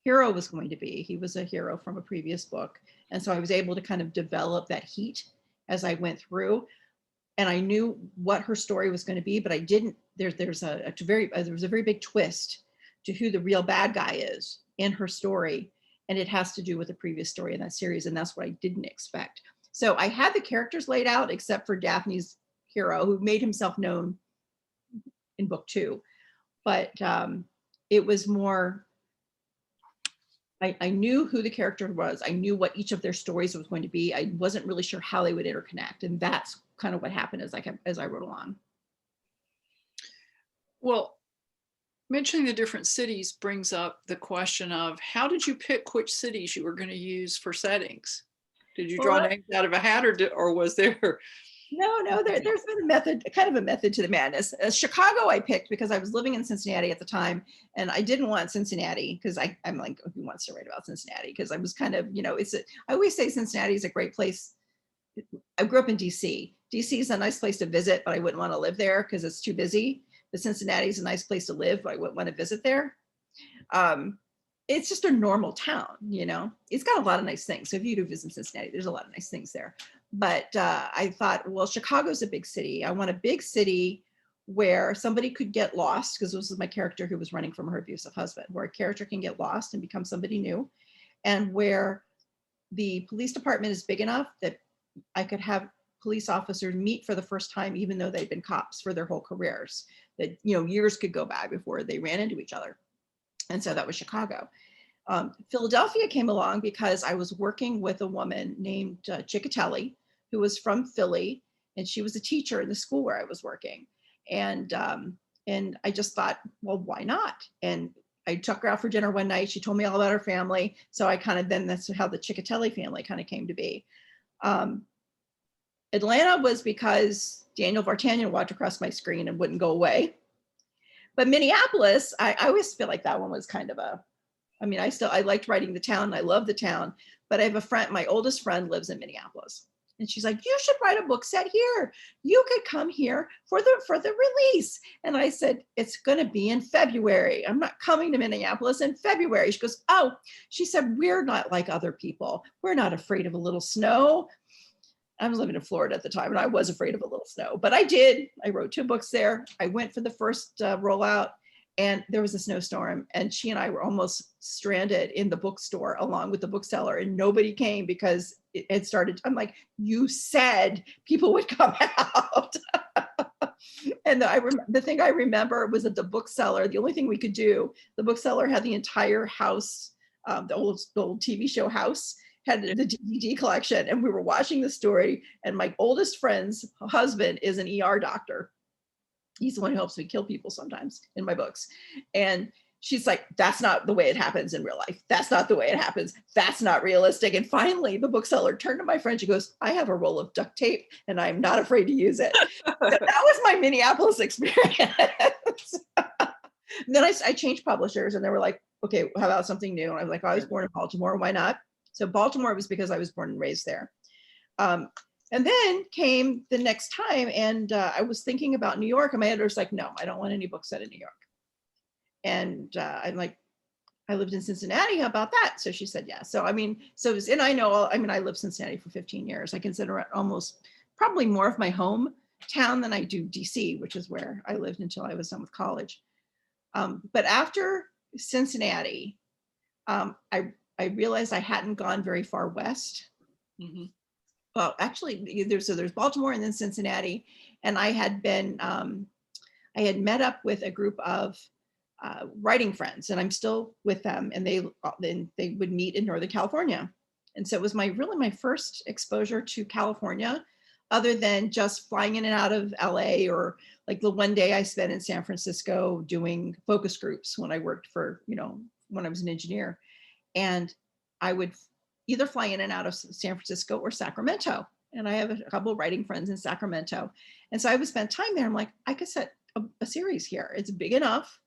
hero was going to be. He was a hero from a previous book. And so I was able to kind of develop that heat as I went through. And I knew what her story was going to be, but I didn't, there was a very big twist to who the real bad guy is in her story. And it has to do with the previous story in that series. And that's what I didn't expect. So I had the characters laid out, except for Daphne's hero, who made himself known in book 2. But it was more, I knew who the character was. I knew what each of their stories was going to be. I wasn't really sure how they would interconnect. And that's kind of what happened as I wrote along. Well, mentioning the different cities brings up the question of how did you pick which cities you were going to use for settings? Did you draw names out of a hat, or was there? No, there's been a method, kind of a method to the madness. Chicago I picked because I was living in Cincinnati at the time, and I didn't want Cincinnati because I'm like, who wants to write about Cincinnati? Because I was kind of, I always say Cincinnati is a great place. I grew up in DC. DC is a nice place to visit, but I wouldn't want to live there because it's too busy. But Cincinnati is a nice place to live, but I wouldn't want to visit there. It's just a normal town, It's got a lot of nice things. So if you do visit Cincinnati, there's a lot of nice things there. But I thought, well, Chicago's a big city. I want a big city where somebody could get lost, because this was my character who was running from her abusive husband, where a character can get lost and become somebody new, and where the police department is big enough that I could have police officers meet for the first time, even though they'd been cops for their whole careers, that, years could go by before they ran into each other. And so that was Chicago. Philadelphia came along because I was working with a woman named Ciccatelli, who was from Philly, and she was a teacher in the school where I was working. And I just thought, well, why not? And I took her out for dinner one night. She told me all about her family. So I that's how the Ciccatelli family kind of came to be. Atlanta was because Daniel Vartanian walked across my screen and wouldn't go away. But Minneapolis, I always feel like that one was kind of I liked writing the town. I love the town, but I have a friend, my oldest friend lives in Minneapolis. And she's like, you should write a book set here. You could come here for the release. And I said, it's going to be in February. I'm not coming to Minneapolis in February. She goes, oh, she said, we're not like other people. We're not afraid of a little snow. I was living in Florida at the time, and I was afraid of a little snow, but I did. I wrote 2 books there. I went for the first rollout, and there was a snowstorm, and she and I were almost stranded in the bookstore along with the bookseller, and nobody came because it had started. I'm like, you said people would come out. And the thing I remember was that the bookseller, the only thing we could do, the bookseller had the entire house, the old TV show house, had the DVD collection, and we were watching the story, and my oldest friend's husband is an ER doctor. He's the one who helps me kill people sometimes in my books. And she's like, that's not the way it happens in real life. That's not the way it happens. That's not realistic. And finally, the bookseller turned to my friend. She goes, I have a roll of duct tape, and I'm not afraid to use it. So that was my Minneapolis experience. And then I changed publishers, and they were like, okay, how about something new? And I was like, I was born in Baltimore. Why not? So Baltimore was because I was born and raised there. And then came the next time, and I was thinking about New York, and my editor's like, no, I don't want any books set in New York. And I'm like, I lived in Cincinnati, how about that? So she said, yeah. So, I lived in Cincinnati for 15 years. I consider it almost probably more of my home town than I do DC, which is where I lived until I was done with college. But after Cincinnati, I realized I hadn't gone very far west. Mm-hmm. Well, actually, there's Baltimore and then Cincinnati, and I had met up with a group of writing friends, and I'm still with them, and they would meet in Northern California. And so it was really my first exposure to California, other than just flying in and out of LA, or like the one day I spent in San Francisco doing focus groups when I worked for, when I was an engineer. And I would either fly in and out of San Francisco or Sacramento. And I have a couple of writing friends in Sacramento. And so I would spend time there. I'm like, I could set a series here. It's big enough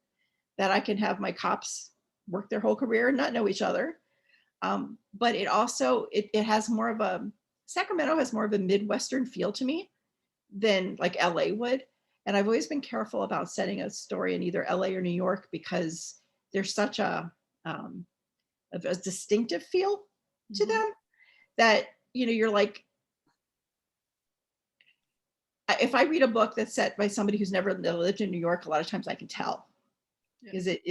that I can have my cops work their whole career and not know each other. But it also, it has more of Sacramento has more of a Midwestern feel to me than like LA would. And I've always been careful about setting a story in either LA or New York, because there's such a distinctive feel to them that, you're like, if I read a book that's set by somebody who's never lived in New York, a lot of times I can tell, because it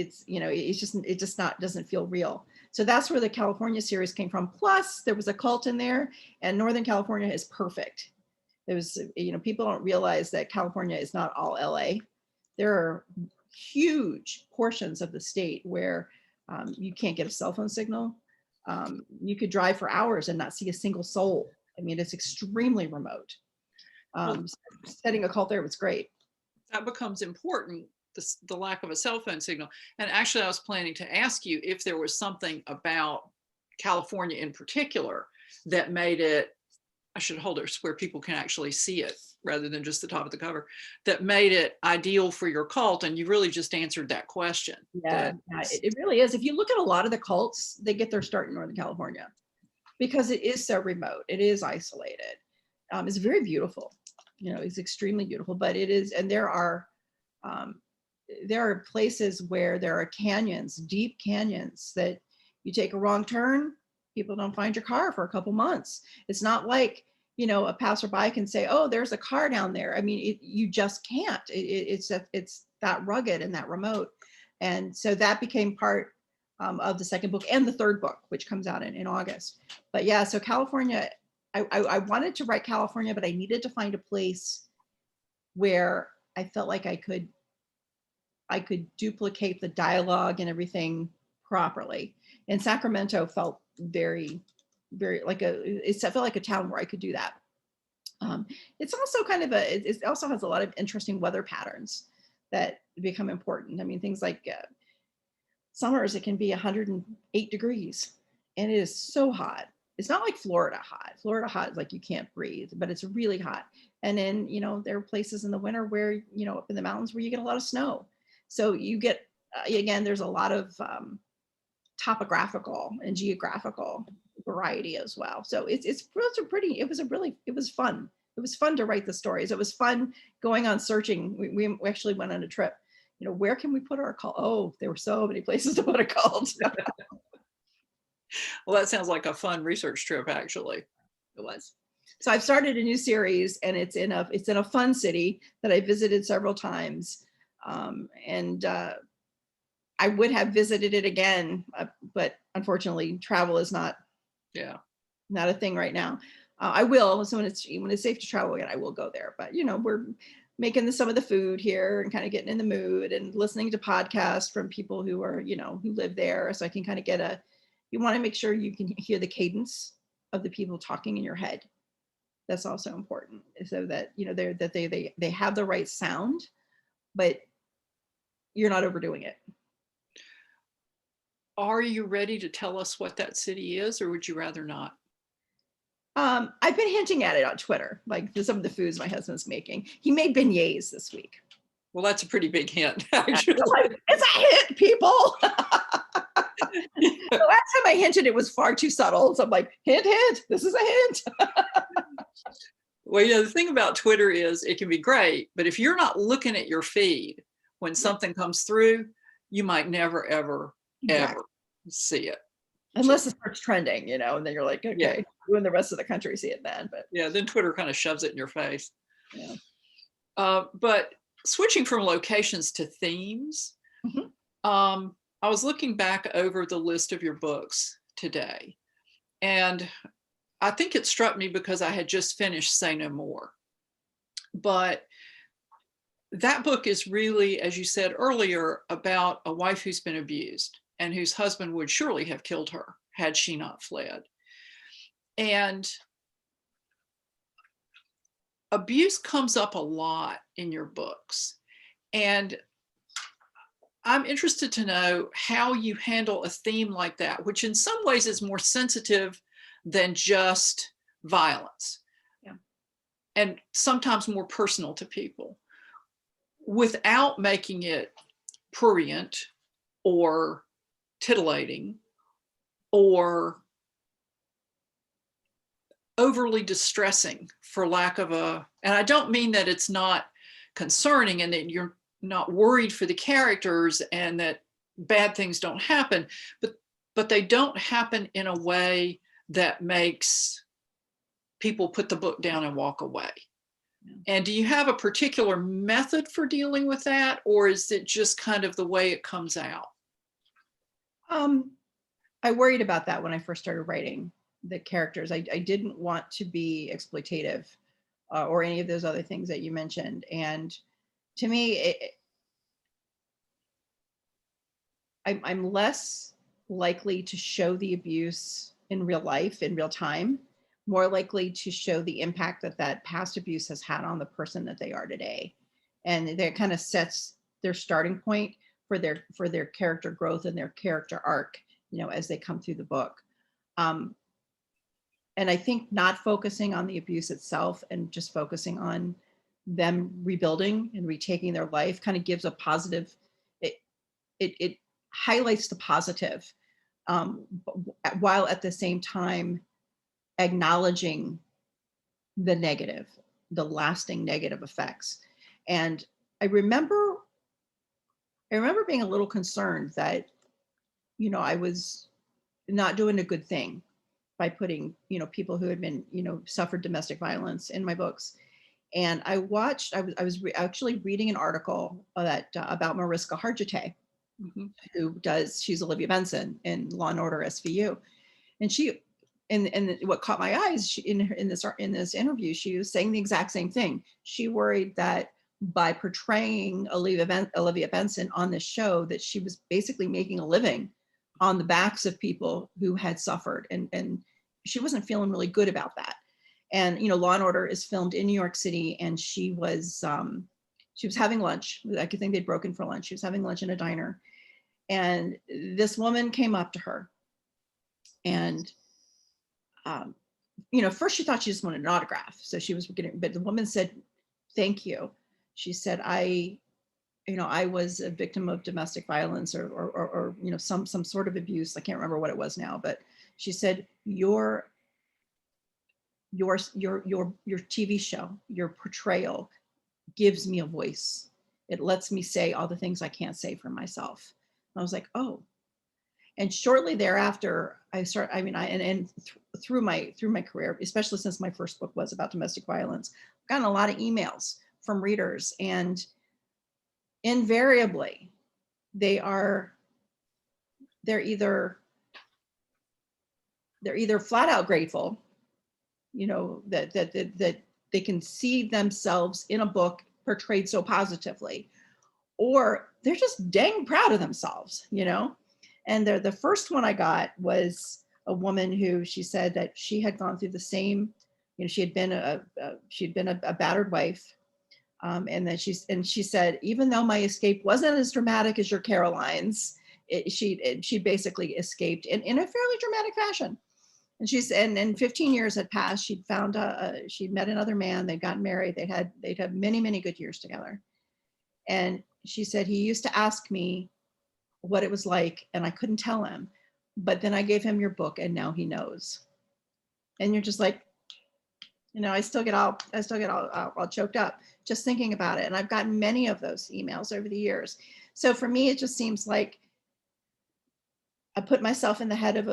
just doesn't feel real. So that's where the California series came from. Plus there was a cult in there, and Northern California is perfect. There was, people don't realize that California is not all LA. There are huge portions of the state where you can't get a cell phone signal. You could drive for hours and not see a single soul. I mean, it's extremely remote. Setting a cult there was great. That becomes important, the lack of a cell phone signal. And actually, I was planning to ask you if there was something about California in particular that made it, I should hold it where people can actually see it rather than just the top of the cover, that made it ideal for your cult. And you really just answered that question. Yeah, it really is. If you look at a lot of the cults, they get their start in Northern California because it is so remote. It is isolated. It's very beautiful. It's extremely beautiful, but it is, and there are places where there are canyons, deep canyons, that you take a wrong turn, people don't find your car for a couple months. It's not like, a passerby can say, oh, there's a car down there. I mean, you just can't. It's that rugged and that remote. And so that became part of the second book and the third book, which comes out in August. But yeah, so California, I wanted to write California, but I needed to find a place where I felt like I could duplicate the dialogue and everything properly. And Sacramento felt very, very it felt like a town where I could do that. It's also it also has a lot of interesting weather patterns that become important. I mean, things like summers, it can be 108 degrees and it is so hot. It's not like Florida hot. Florida hot is like you can't breathe, but it's really hot. And then, there are places in the winter where, up in the mountains where you get a lot of snow. So you get, again, there's a lot of topographical and geographical variety as well. So it was fun. It was fun to write the stories. It was fun going on searching. We actually went on a trip. Where can we put our cult? Oh, there were so many places to put a cult. Well, that sounds like a fun research trip, actually. It was. So I've started a new series, and it's in a fun city that I visited several times. And I would have visited it again, but unfortunately travel is not a thing right now. I will, so when it's safe to travel again, I will go there. But we're making some of the food here and kind of getting in the mood and listening to podcasts from people who are, who live there. So I can kind of you want to make sure you can hear the cadence of the people talking in your head. That's also important, so that they have the right sound, but you're not overdoing it. Are you ready to tell us what that city is, or would you rather not? I've been hinting at it on Twitter, like some of the foods my husband's making. He made beignets this week. Well, that's a pretty big hint, actually. It's a hint, people. The last time I hinted, it was far too subtle. So I'm like, hint, this is a hint. Well, the thing about Twitter is it can be great, but if you're not looking at your feed when something comes through, you might never, ever, ever see it. Unless it starts trending, and then you're like, okay, you and the rest of the country see it then. But then Twitter kind of shoves it in your face. Yeah. But switching from locations to themes, I was looking back over the list of your books today, and I think it struck me because I had just finished Say No More. But that book is really, as you said earlier, about a wife who's been abused and whose husband would surely have killed her had she not fled. And abuse comes up a lot in your books. And I'm interested to know how you handle a theme like that, which in some ways is more sensitive than just violence. Yeah. And sometimes more personal to people, without making it prurient or titillating or overly distressing, for lack of a, and I don't mean that it's not concerning and that you're not worried for the characters and that bad things don't happen, but they don't happen in a way that makes people put the book down and walk away. Yeah. And do you have a particular method for dealing with that, or is it just kind of the way it comes out? I worried about that when I first started writing the characters. I didn't want to be exploitative or any of those other things that you mentioned. And to me, I'm less likely to show the abuse in real life, in real time, more likely to show the impact that that past abuse has had on the person that they are today. And that kind of sets their starting point for their character growth and their character arc, as they come through the book. And I think not focusing on the abuse itself and just focusing on them rebuilding and retaking their life kind of gives a positive, it highlights the positive, while at the same time acknowledging the negative, the lasting negative effects. And I remember being a little concerned that, I was not doing a good thing by putting, people who had been, suffered domestic violence in my books. And I was actually reading an article that about Mariska Hargitay, she's Olivia Benson in Law and Order SVU. And she, and what caught my eyes in this interview, she was saying the exact same thing. She worried that by portraying Olivia Benson on this show, that she was basically making a living on the backs of people who had suffered. And she wasn't feeling really good about that. And, Law and Order is filmed in New York City, and she was having lunch. I could think they'd broken for lunch. She was having lunch in a diner. And this woman came up to her and, first she thought she just wanted an autograph. So she was getting, but the woman said, "Thank you." She said, I was a victim of domestic violence or some sort of abuse. I can't remember what it was now, but she said, your TV show, your portrayal gives me a voice. It lets me say all the things I can't say for myself. And I was like, oh. And shortly thereafter, through my career, especially since my first book was about domestic violence, I've gotten a lot of emails from readers, and invariably they're either flat out grateful, that they can see themselves in a book portrayed so positively, or they're just dang proud of themselves, And the first one I got was a woman who, she said that she had gone through the same, she'd been a battered wife. And then she said, even though my escape wasn't as dramatic as your Caroline's, she basically escaped in a fairly dramatic fashion. And and 15 years had passed. She'd found she'd met another man. They'd gotten married. They'd had many, many good years together. And she said, he used to ask me what it was like, and I couldn't tell him. But then I gave him your book, and now he knows. And you're just like, I still get all choked up just thinking about it. And I've gotten many of those emails over the years. So for me, it just seems like I put myself in the head of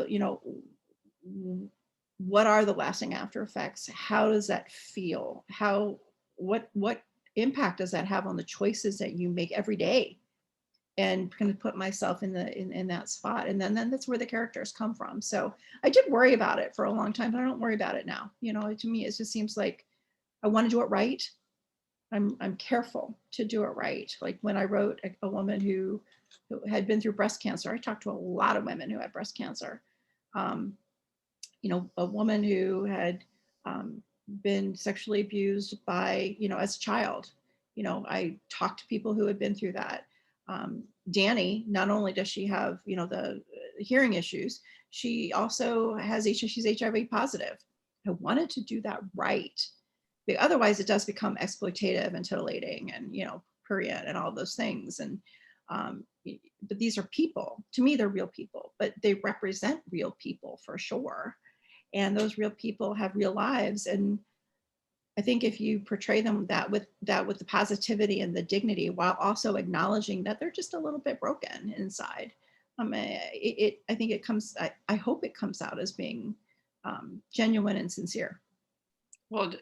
what are the lasting after effects? How does that feel? What impact does that have on the choices that you make every day? And kind of put myself in that spot. And then that's where the characters come from. So I did worry about it for a long time, but I don't worry about it now. To me, it just seems like I want to do it right. I'm careful to do it right. Like when I wrote a woman who had been through breast cancer, I talked to a lot of women who had breast cancer. a woman who had been sexually abused by, as a child. I talked to people who had been through that. Danny, not only does she have, the hearing issues, she also has she's HIV positive. I wanted to do that right. But otherwise, it does become exploitative and titillating and, prurient and all those things. And but these are people. To me, they're real people, but they represent real people for sure. And those real people have real lives. And I think if you portray them with the positivity and the dignity, while also acknowledging that they're just a little bit broken inside, I think it comes. I hope it comes out as being genuine and sincere. Well,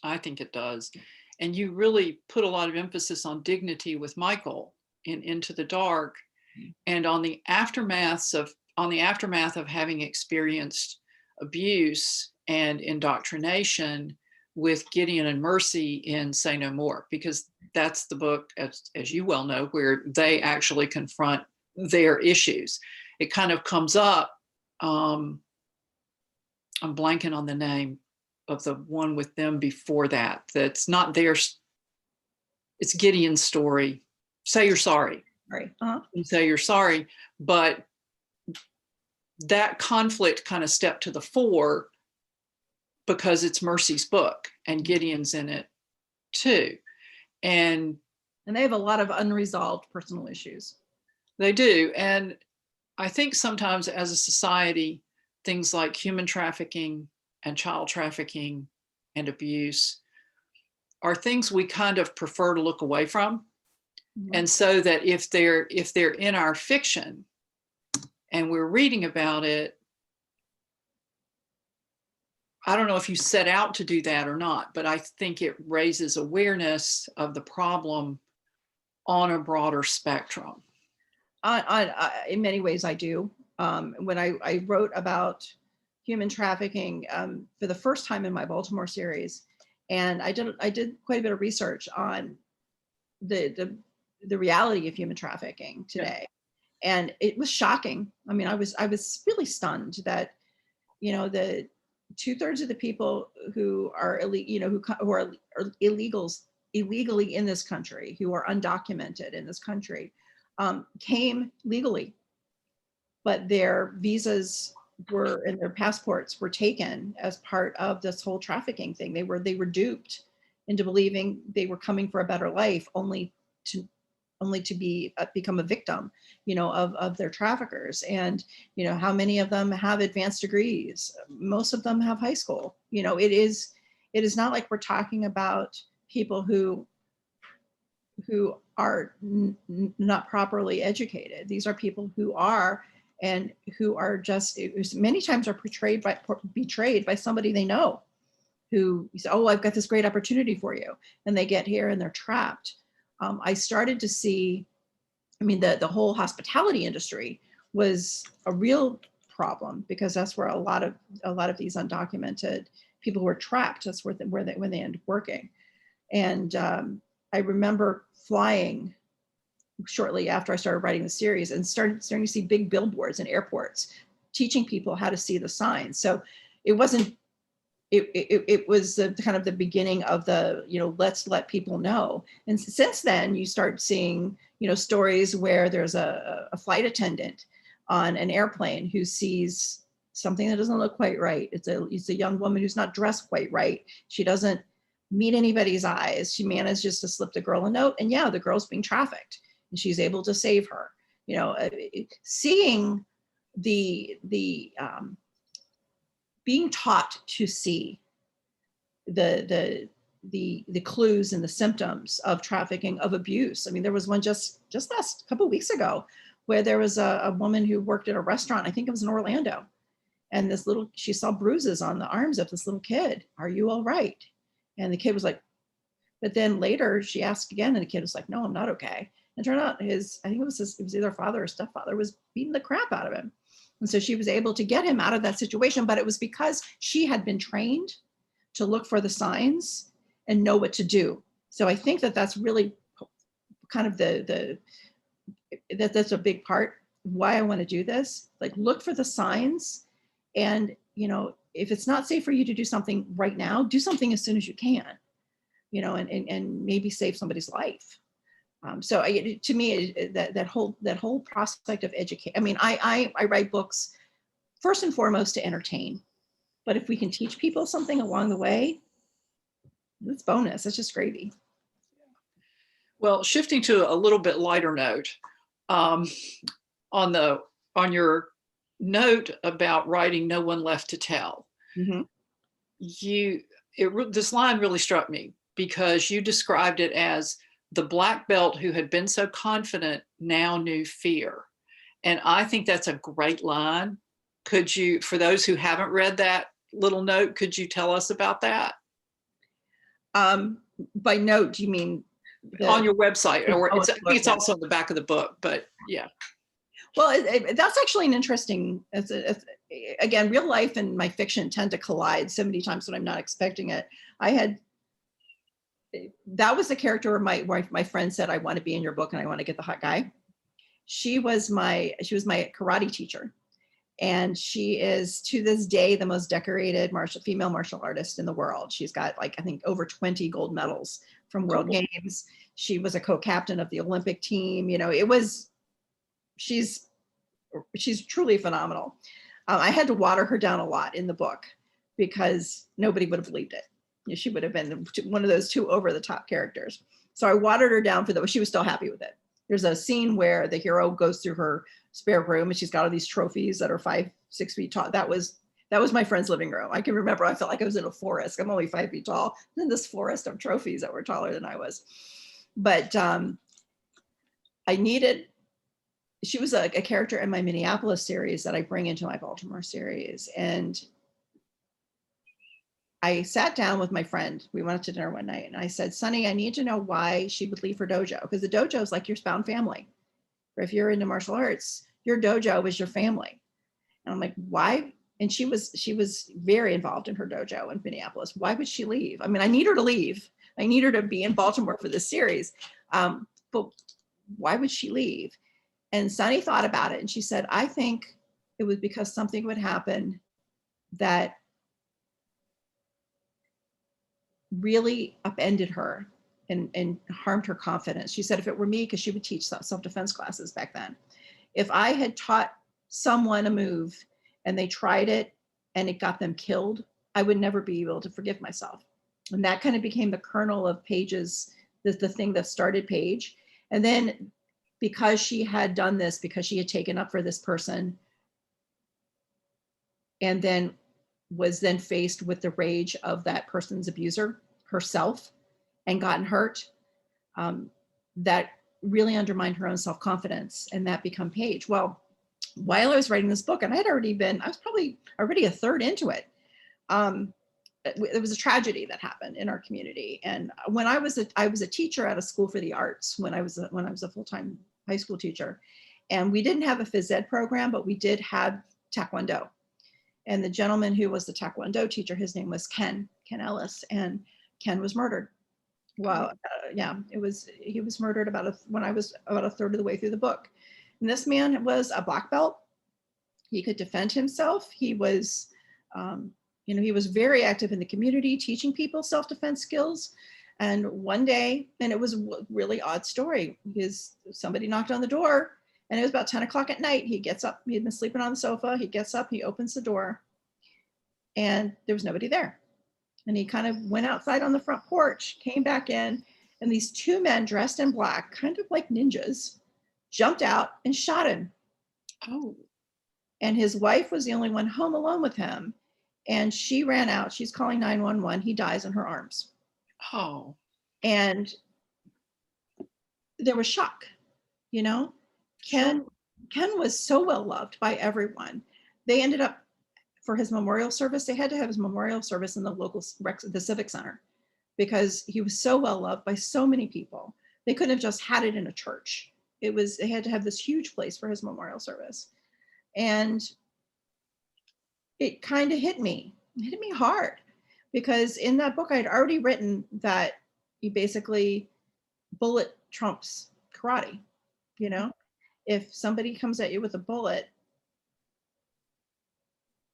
I think it does. And you really put a lot of emphasis on dignity with Michael in Into the Dark, and on the aftermath of having experienced abuse and indoctrination with Gideon and Mercy in Say No More, because that's the book, as you well know, where they actually confront their issues. It kind of comes up, I'm blanking on the name of the one with them before that. That's not theirs. It's Gideon's story. Say You're Sorry. Right. And Say You're Sorry. But that conflict kind of stepped to the fore because it's Mercy's book and Gideon's in it too. And they have a lot of unresolved personal issues. They do. And I think sometimes as a society, things like human trafficking and child trafficking and abuse are things we kind of prefer to look away from. Mm-hmm. And so that if they're in our fiction and we're reading about it, I don't know if you set out to do that or not, but I think it raises awareness of the problem on a broader spectrum. In many ways, I do. When I wrote about human trafficking for the first time in my Baltimore series, and I did quite a bit of research on the reality of human trafficking today, and it was shocking. I mean, I was really stunned that the 2/3 of the people who are who are illegals illegally in this country, who are undocumented in this country, came legally, but their visas and their passports were taken as part of this whole trafficking thing. They were duped into believing they were coming for a better life, only to become a victim, of their traffickers. And how many of them have advanced degrees? Most of them have high school. It is not like we're talking about people who are not properly educated. These are people who are just many times are betrayed by somebody they know, who say, oh, I've got this great opportunity for you. And they get here and they're trapped. I started to see, the whole hospitality industry was a real problem, because that's where a lot of these undocumented people were trapped. That's when they end up working. And I remember flying shortly after I started writing the series and starting to see big billboards in airports teaching people how to see the signs. So it wasn't, it was the kind of the beginning of the, let's let people know. And since then you start seeing, stories where there's a flight attendant on an airplane who sees something that doesn't look quite right. It's a young woman who's not dressed quite right. She doesn't meet anybody's eyes. She manages to slip the girl a note, and the girl's being trafficked, and she's able to save her. Seeing the being taught to see the clues and the symptoms of trafficking, of abuse. There was one just last couple of weeks ago where there was a woman who worked at a restaurant. I think it was in Orlando, and she saw bruises on the arms of this little kid. Are you all right? And the kid was like, but then later she asked again, and the kid was like, no, I'm not okay. And it turned out it was either father or stepfather was beating the crap out of him. And so she was able to get him out of that situation, but it was because she had been trained to look for the signs and know what to do. So I think that's really kind of that's a big part why I want to do this. Like, look for the signs And, you know, if it's not safe for you to do something right now, do something as soon as you can, you know, and maybe save somebody's life. So to me, that whole prospect of education. I mean, I write books first and foremost to entertain, but if we can teach people something along the way, that's bonus. That's just gravy. Well, shifting to a little bit lighter note, um, on your note about writing "No One Left to Tell," Mm-hmm. This line really struck me because you described it as the black belt who had been so confident now knew fear. And I think that's a great line. Could you, for those who haven't read that little note, could you tell us about that? By note, do you mean On your website, or I think it's yeah. also on the back of the book, but yeah. Well, that's actually an interesting, again, real life and my fiction tend to collide so many times when I'm not expecting it. That was the character where my friend said, I want to be in your book and I want to get the hot guy. She was my karate teacher. And she is, to this day, the most decorated female martial artist in the world. She's got, like, I think over 20 gold medals from World Games. She was a co-captain of the Olympic team. You know, she's truly phenomenal. I had to water her down a lot in the book because nobody would have believed it. You know, she would have been one of those too over the top characters. So I watered her down she was still happy with it. There's a scene where the hero goes through her spare room and she's got all these trophies that are 5-6 feet tall. That was my friend's living room. I can remember I felt like I was in a forest. I'm only 5 feet tall, in this forest of trophies that were taller than I was. But she was a character in my Minneapolis series that I bring into my Baltimore series. And I sat down with my friend. We went out to dinner one night and I said, Sunny, I need to know why she would leave her dojo, because the dojo is like your found family. Or if you're into martial arts, your dojo is your family. And I'm like, why? And she was very involved in her dojo in Minneapolis. Why would she leave? I mean, I need her to leave. I need her to be in Baltimore for this series. But why would she leave? And Sunny thought about it and she said, I think it was because something would happen that really upended her and harmed her confidence. She said if it were me, because she would teach self-defense classes back then, if I had taught someone a move and they tried it and it got them killed, I would never be able to forgive myself. And that kind of became the kernel of Paige's, the thing that started Paige. And then because she had done this, because she had taken up for this person and then was then faced with the rage of that person's abuser herself and gotten hurt, that really undermined her own self-confidence, and that became Paige. Well, while I was writing this book, and I was probably already a third into it, there was a tragedy that happened in our community. And when I was a teacher at a school for the arts, when I was a full-time high school teacher, and we didn't have a phys ed program, but we did have Taekwondo. And the gentleman who was the Taekwondo teacher, his name was Ken Ellis, and Ken was murdered. Well, he was murdered when I was about a third of the way through the book. And this man was a black belt. He could defend himself. He was, he was very active in the community, teaching people self-defense skills. And one day, and it was a really odd story, because somebody knocked on the door, and it was about 10 o'clock at night. He gets up, he had been sleeping on the sofa. He gets up, he opens the door, and there was nobody there. And he kind of went outside on the front porch, came back in, and these two men dressed in black, kind of like ninjas, jumped out and shot him. Oh. And his wife was the only one home alone with him. And she ran out. She's calling 911. He dies in her arms. Oh. And there was shock, you know? Ken was so well loved by everyone. They ended up, for his memorial service, they had to have his memorial service in the Civic Center, because he was so well loved by so many people. They couldn't have just had it in a church. They had to have this huge place for his memorial service. And it kind of hit me hard, because in that book I had already written that he basically bullet trumps karate. You know, if somebody comes at you with a bullet,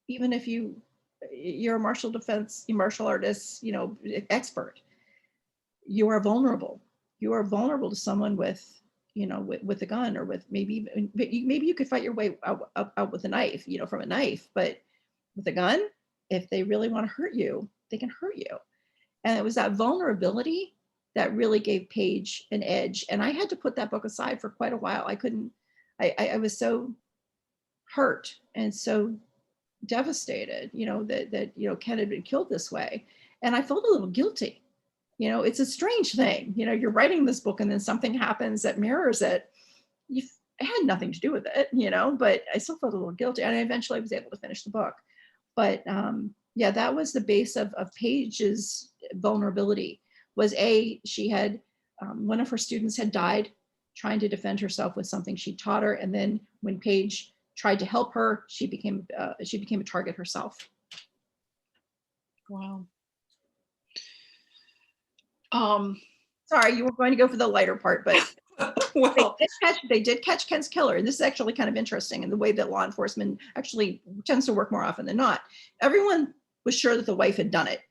even if you're a martial artist, expert, you are vulnerable. You are vulnerable to someone with, with a gun, or with maybe you could fight your way out with a knife, from a knife, but with a gun, if they really want to hurt you, they can hurt you. And it was that vulnerability that really gave Paige an edge. And I had to put that book aside for quite a while. I was so hurt and so devastated, that Ken had been killed this way. And I felt a little guilty. It's a strange thing. You're writing this book and then something happens that mirrors it. I had nothing to do with it, but I still felt a little guilty. And I eventually was able to finish the book. But yeah, that was the base of Paige's vulnerability. Was she had one of her students had died trying to defend herself with something she taught her, and then when Paige tried to help her, she became a target herself. Wow. Sorry, you were going to go for the lighter part, but well, they did catch Ken's killer. And this is actually kind of interesting in the way that law enforcement actually tends to work more often than not. Everyone was sure that the wife had done it.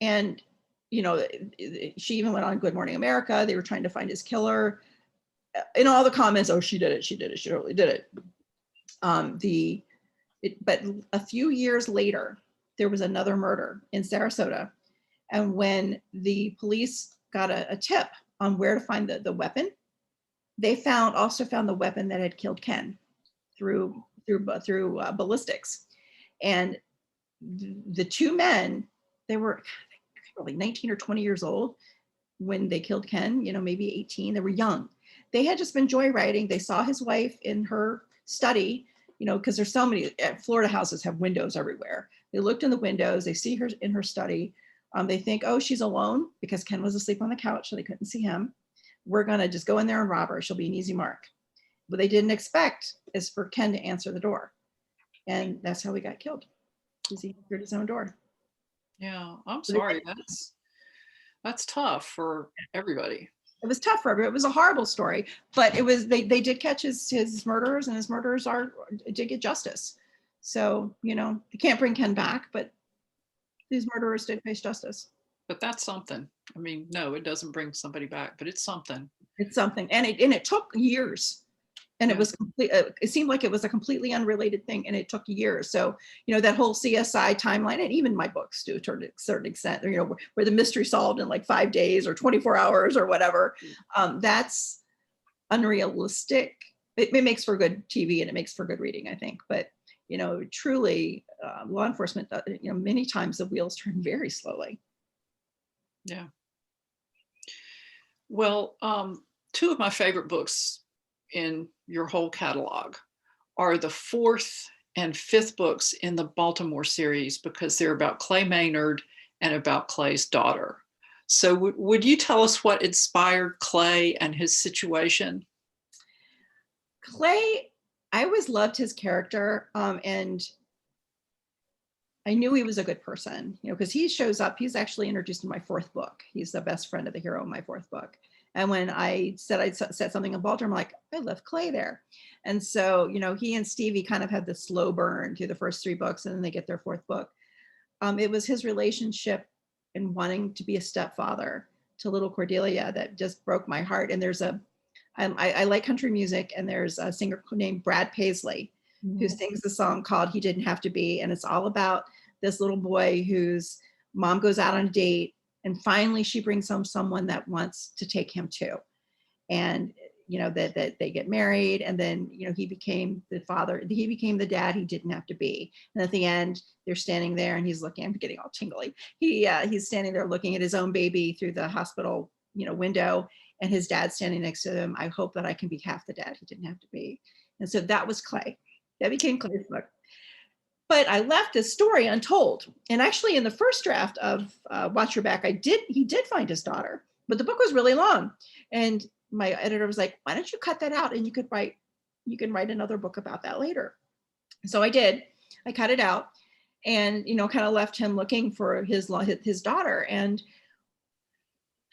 And, she even went on Good Morning America. They were trying to find his killer. In all the comments, oh, she did it. She did it. She totally did it. But a few years later, there was another murder in Sarasota. And when the police got a tip on where to find the weapon, they also found the weapon that had killed Ken through ballistics. And the two men, they were probably 19 or 20 years old when they killed Ken, maybe 18. They were young. They had just been joyriding. They saw his wife in her study, because there's so many Florida houses have windows everywhere. They looked in the windows. They see her in her study. They think, oh, she's alone, because Ken was asleep on the couch, so they couldn't see him. We're going to just go in there and rob her. She'll be an easy mark. What they didn't expect is for Ken to answer the door. And that's how he got killed, because he answered his own door. Yeah, I'm sorry. That's tough for everybody. It was tough for everybody. It was a horrible story, but it was, they did catch his murderers, and his murderers did get justice. So, you can't bring Ken back, but these murderers did face justice. But that's something. I mean, no, it doesn't bring somebody back, but it's something. It's something. And it took years. And yeah. It was complete. It seemed like it was a completely unrelated thing, and it took years. So, that whole CSI timeline, and even my books to a certain extent, where the mystery solved in like 5 days or 24 hours or whatever, that's unrealistic. It makes for good TV, and it makes for good reading, I think. But, truly, law enforcement, many times the wheels turn very slowly. Yeah. Well, two of my favorite books in your whole catalog are the 4th and 5th books in the Baltimore series, because they're about Clay Maynard and about Clay's daughter. So would you tell us what inspired Clay and his situation? Clay, I always loved his character, and I knew he was a good person, because he shows up. He's actually introduced in my 4th book. He's the best friend of the hero in my 4th book. And when I said I'd set something in Baltimore, I'm like, I left Clay there. And so, he and Stevie kind of had this slow burn through the first 3 books, and then they get their 4th book. It was his relationship and wanting to be a stepfather to little Cordelia that just broke my heart. And I like country music, and there's a singer named Brad Paisley, who sings the song called He Didn't Have to Be. And it's all about this little boy whose mom goes out on a date, and finally she brings home someone that wants to take him too. And, that they get married, and then, he became the father, he became the dad he didn't have to be. And at the end, they're standing there, and he's looking, I'm getting all tingly. He's standing there looking at his own baby through the hospital, window, and his dad's standing next to him. I hope that I can be half the dad he didn't have to be. And so that was Clay. That became Clay's book. But I left this story untold. And actually, in the first draft of Watch Your Back, he did find his daughter, but the book was really long. And my editor was like, why don't you cut that out, and you can write another book about that later. So I did. I cut it out, and kind of left him looking for his daughter. And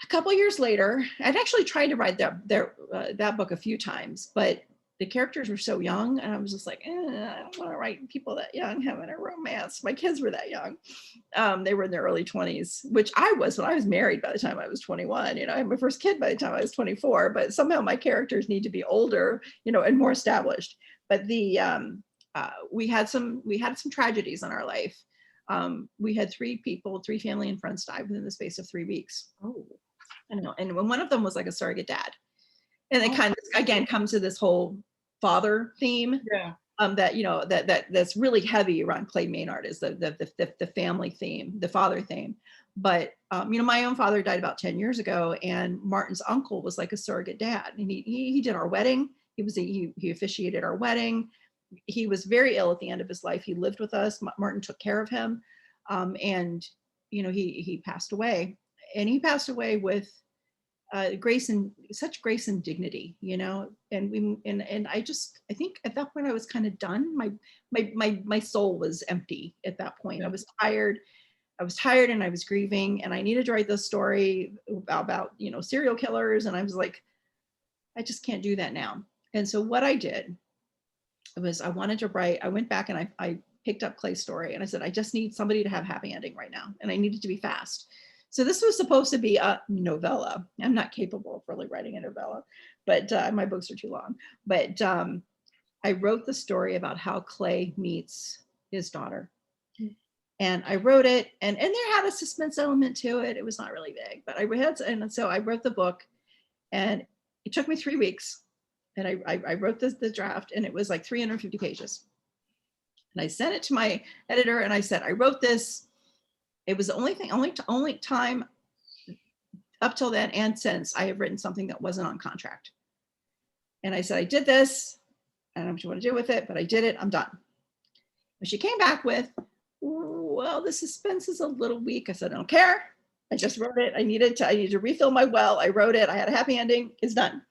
a couple years later, I'd actually tried to write that book a few times, but the characters were so young, and I was just like, I don't want to write people that young having a romance. My kids were that young. They were in their early 20s, which I was when I was married by the time I was 21. I had my first kid by the time I was 24, but somehow my characters need to be older, and more established. But we had some tragedies in our life. We had three family and friends die within the space of 3 weeks. Oh. I know. And when one of them was like a surrogate dad. And it kind of, again, comes to this whole father theme. Yeah. That's really heavy around Clay Maynard, is the family theme, the father theme. But my own father died about 10 years ago, and Martin's uncle was like a surrogate dad, and he did our wedding. He officiated our wedding. He was very ill at the end of his life. He lived with us. Martin took care of him, and he passed away, and he passed away with such grace and dignity, and I think at that point I was kind of done. My soul was empty at that point. I was tired and I was grieving, and I needed to write this story about serial killers, and I was like, I just can't do that now. And so what I did was I went back and I picked up Clay's story, and I said, I just need somebody to have a happy ending right now, and I need it to be fast. So this was supposed to be a novella. I'm not capable of really writing a novella, but my books are too long. But I wrote the story about how Clay meets his daughter. And I wrote it, and there had a suspense element to it. It was not really big, but and so I wrote the book, and it took me 3 weeks. And I wrote the draft, and it was like 350 pages. And I sent it to my editor, and I said, I wrote this. It was the only time up till then and since I have written something that wasn't on contract. And I said, I did this. I don't know what you want to do with it, but I did it. I'm done. And she came back with, well, the suspense is a little weak. I said, I don't care. I just wrote it. I needed to refill my well. I wrote it. I had a happy ending. It's done.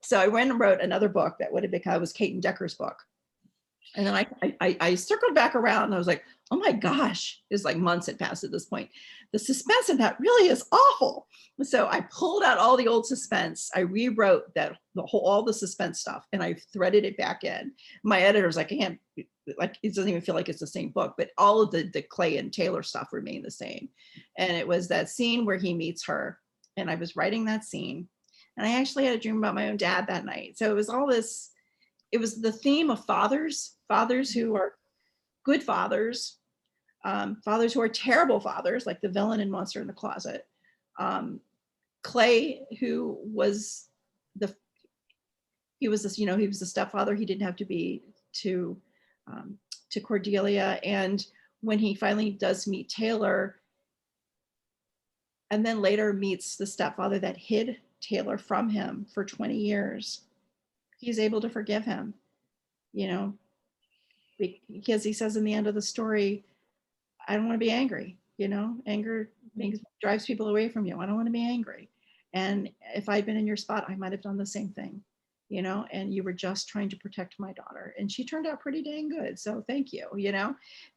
So I went and wrote another book that would have become, was Kate and Decker's book. And then I circled back around, and I was like, oh my gosh, it was like months had passed at this point. The suspense in that really is awful. So I pulled out all the old suspense. I rewrote all the suspense stuff, and I threaded it back in. My editor's like, it doesn't even feel like it's the same book, but all of the Clay and Taylor stuff remained the same. And it was that scene where he meets her, and I was writing that scene. And I actually had a dream about my own dad that night. So it was all this, it was the theme of fathers who are good fathers, fathers who are terrible fathers, like the villain in Monster in the Closet. Clay, who was he was the stepfather he didn't have to be to Cordelia. And when he finally does meet Taylor, and then later meets the stepfather that hid Taylor from him for 20 years, he's able to forgive him, because he says in the end of the story, I don't want to be angry. Anger drives people away from you. I don't want to be angry. And if I'd been in your spot, I might have done the same thing, and you were just trying to protect my daughter. And she turned out pretty dang good. So thank you,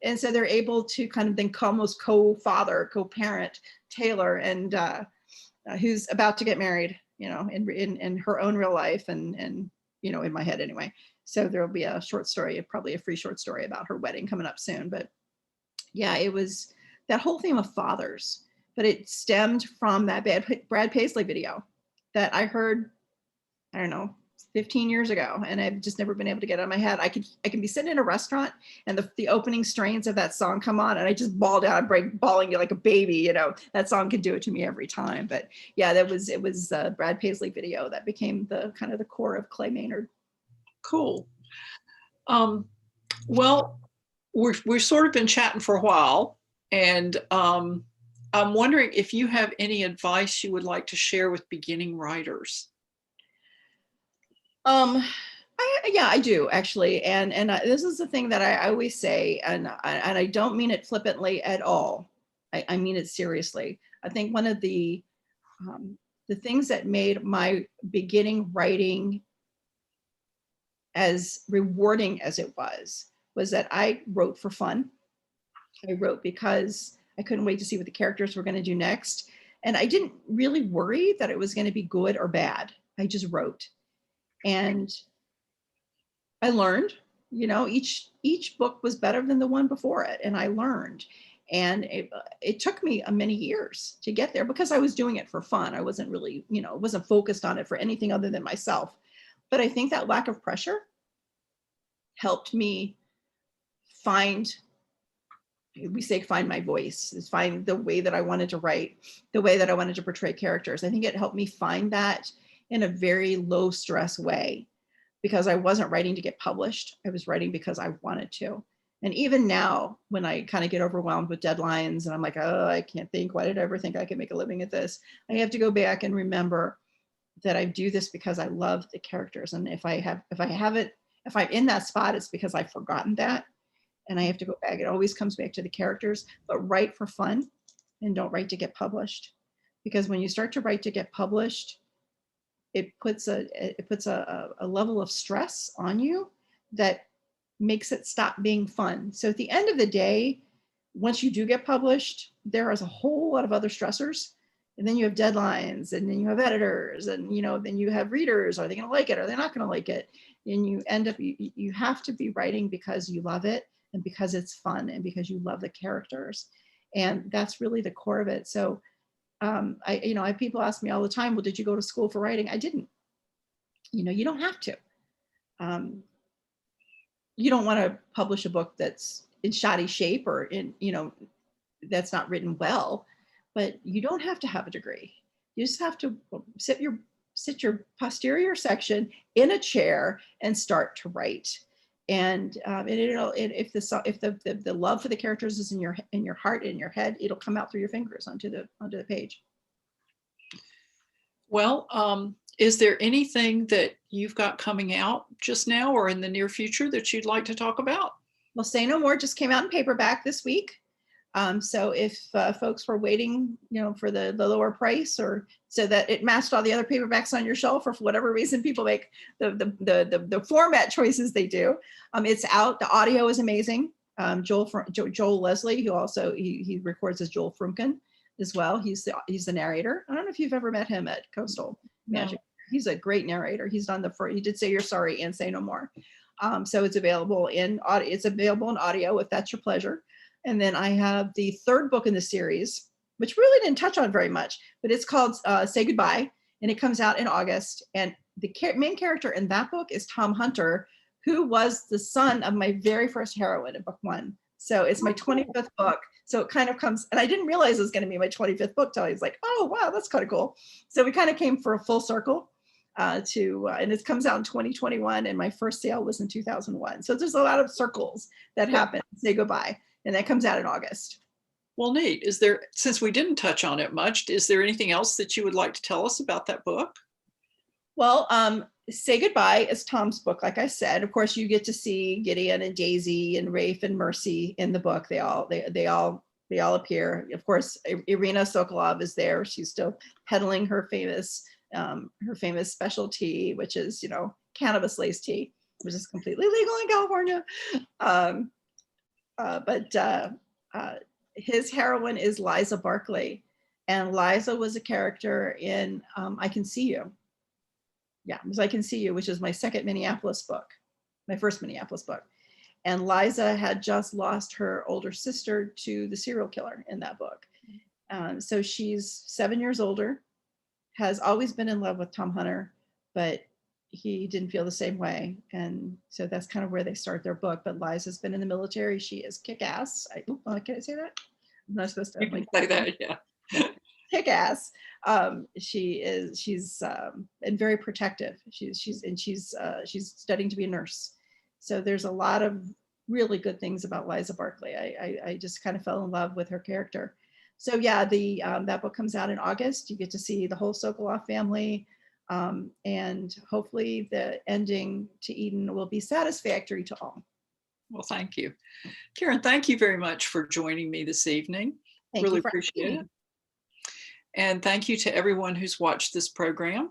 And so they're able to kind of then almost co-father, co-parent Taylor, and who's about to get married, in her own real life, and in my head anyway. So there'll be a short story, probably a free short story about her wedding coming up soon. But yeah, it was that whole theme of fathers, but it stemmed from that Brad Paisley video that I heard, I don't know, 15 years ago, and I've just never been able to get it out of my head. I can be sitting in a restaurant, and the opening strains of that song come on, and I just bawl down, bawling like a baby. That song can do it to me every time. But yeah, it was Brad Paisley video that became the kind of the core of Clay Maynard. Cool. Well, we've sort of been chatting for a while, and I'm wondering if you have any advice you would like to share with beginning writers. I do actually, and this is the thing that I always say, and I don't mean it flippantly at all. I mean it seriously. I think one of the things that made my beginning writing as rewarding as it was that I wrote for fun. I wrote because I couldn't wait to see what the characters were going to do next, and I didn't really worry that it was going to be good or bad. I just wrote. And I learned, each book was better than the one before it, and I learned. And it took me many years to get there because I was doing it for fun. I wasn't really, wasn't focused on it for anything other than myself. But I think that lack of pressure helped me find, we say, find my voice, is find the way that I wanted to write, the way that I wanted to portray characters. I think it helped me find that in a very low stress way, because I wasn't writing to get published. I was writing because I wanted to. And even now, when I kind of get overwhelmed with deadlines and I'm like, oh, I can't think, why did I ever think I could make a living at this? I have to go back and remember that I do this because I love the characters. And if I'm in that spot, it's because I've forgotten that. And I have to go back. It always comes back to the characters, but write for fun and don't write to get published. Because when you start to write to get published, it puts a level of stress on you that makes it stop being fun. So at the end of the day, once you do get published, there is a whole lot of other stressors. And then you have deadlines, and then you have editors, and then you have readers. Are they going to like it? Are they not going to like it? And you end up, you have to be writing because you love it and because it's fun and because you love the characters. And that's really the core of it. So I people ask me all the time, well, did you go to school for writing? I didn't. You don't have to. You don't want to publish a book that's in shoddy shape or that's not written well, but you don't have to have a degree. You just have to sit your posterior section in a chair and start to write. And if the love for the characters is in your heart, in your head, it'll come out through your fingers onto the page. Well, is there anything that you've got coming out just now or in the near future that you'd like to talk about? Well, Say No More just came out in paperback this week. So if folks were waiting, for the lower price, or so that it matched all the other paperbacks on your shelf, or for whatever reason people make the format choices they do, it's out. The audio is amazing. Joel Leslie, who also he records as Joel Frumpkin as well. He's the narrator. I don't know if you've ever met him at Coastal Magic. No. He's a great narrator. He's done he did Say You're Sorry and Say No More. So it's available in audio. It's available in audio if that's your pleasure. And then I have the third book in the series, which really didn't touch on very much, but it's called Say Goodbye, and it comes out in August. And the main character in that book is Tom Hunter, who was the son of my very first heroine in book one. So it's my 25th book. So it kind of comes, and I didn't realize it was going to be my 25th book till I was like, oh, wow, that's kind of cool. So we kind of came for a full circle and it comes out in 2021, and my first sale was in 2001. So there's a lot of circles that happen. Say Goodbye. And that comes out in August. Well, neat. Since we didn't touch on it much, is there anything else that you would like to tell us about that book? Well, Say Goodbye is Tom's book. Like I said, of course, you get to see Gideon and Daisy and Rafe and Mercy in the book. They all appear. Of course, Irina Sokolov is there. She's still peddling her famous specialty, which is, cannabis lace tea, which is completely legal in California. But his heroine is Liza Barkley, and Liza was a character in I Can See You. Yeah, it was I Can See You, which is my second Minneapolis book, my first Minneapolis book. And Liza had just lost her older sister to the serial killer in that book. So she's 7 years older, has always been in love with Tom Hunter, but he didn't feel the same way. And so that's kind of where they start their book. But Liza's been in the military. She is kick-ass. Can I say that? I'm not supposed to. You can say that, yeah. Kick-ass. She's and very protective. She's studying to be a nurse. So there's a lot of really good things about Liza Barkley. I just kind of fell in love with her character. So yeah, that book comes out in August. You get to see the whole Sokolov family. And hopefully the ending to Eden will be satisfactory to all. Well, thank you. Karen, thank you very much for joining me this evening. Really appreciate it. And thank you to everyone who's watched this program.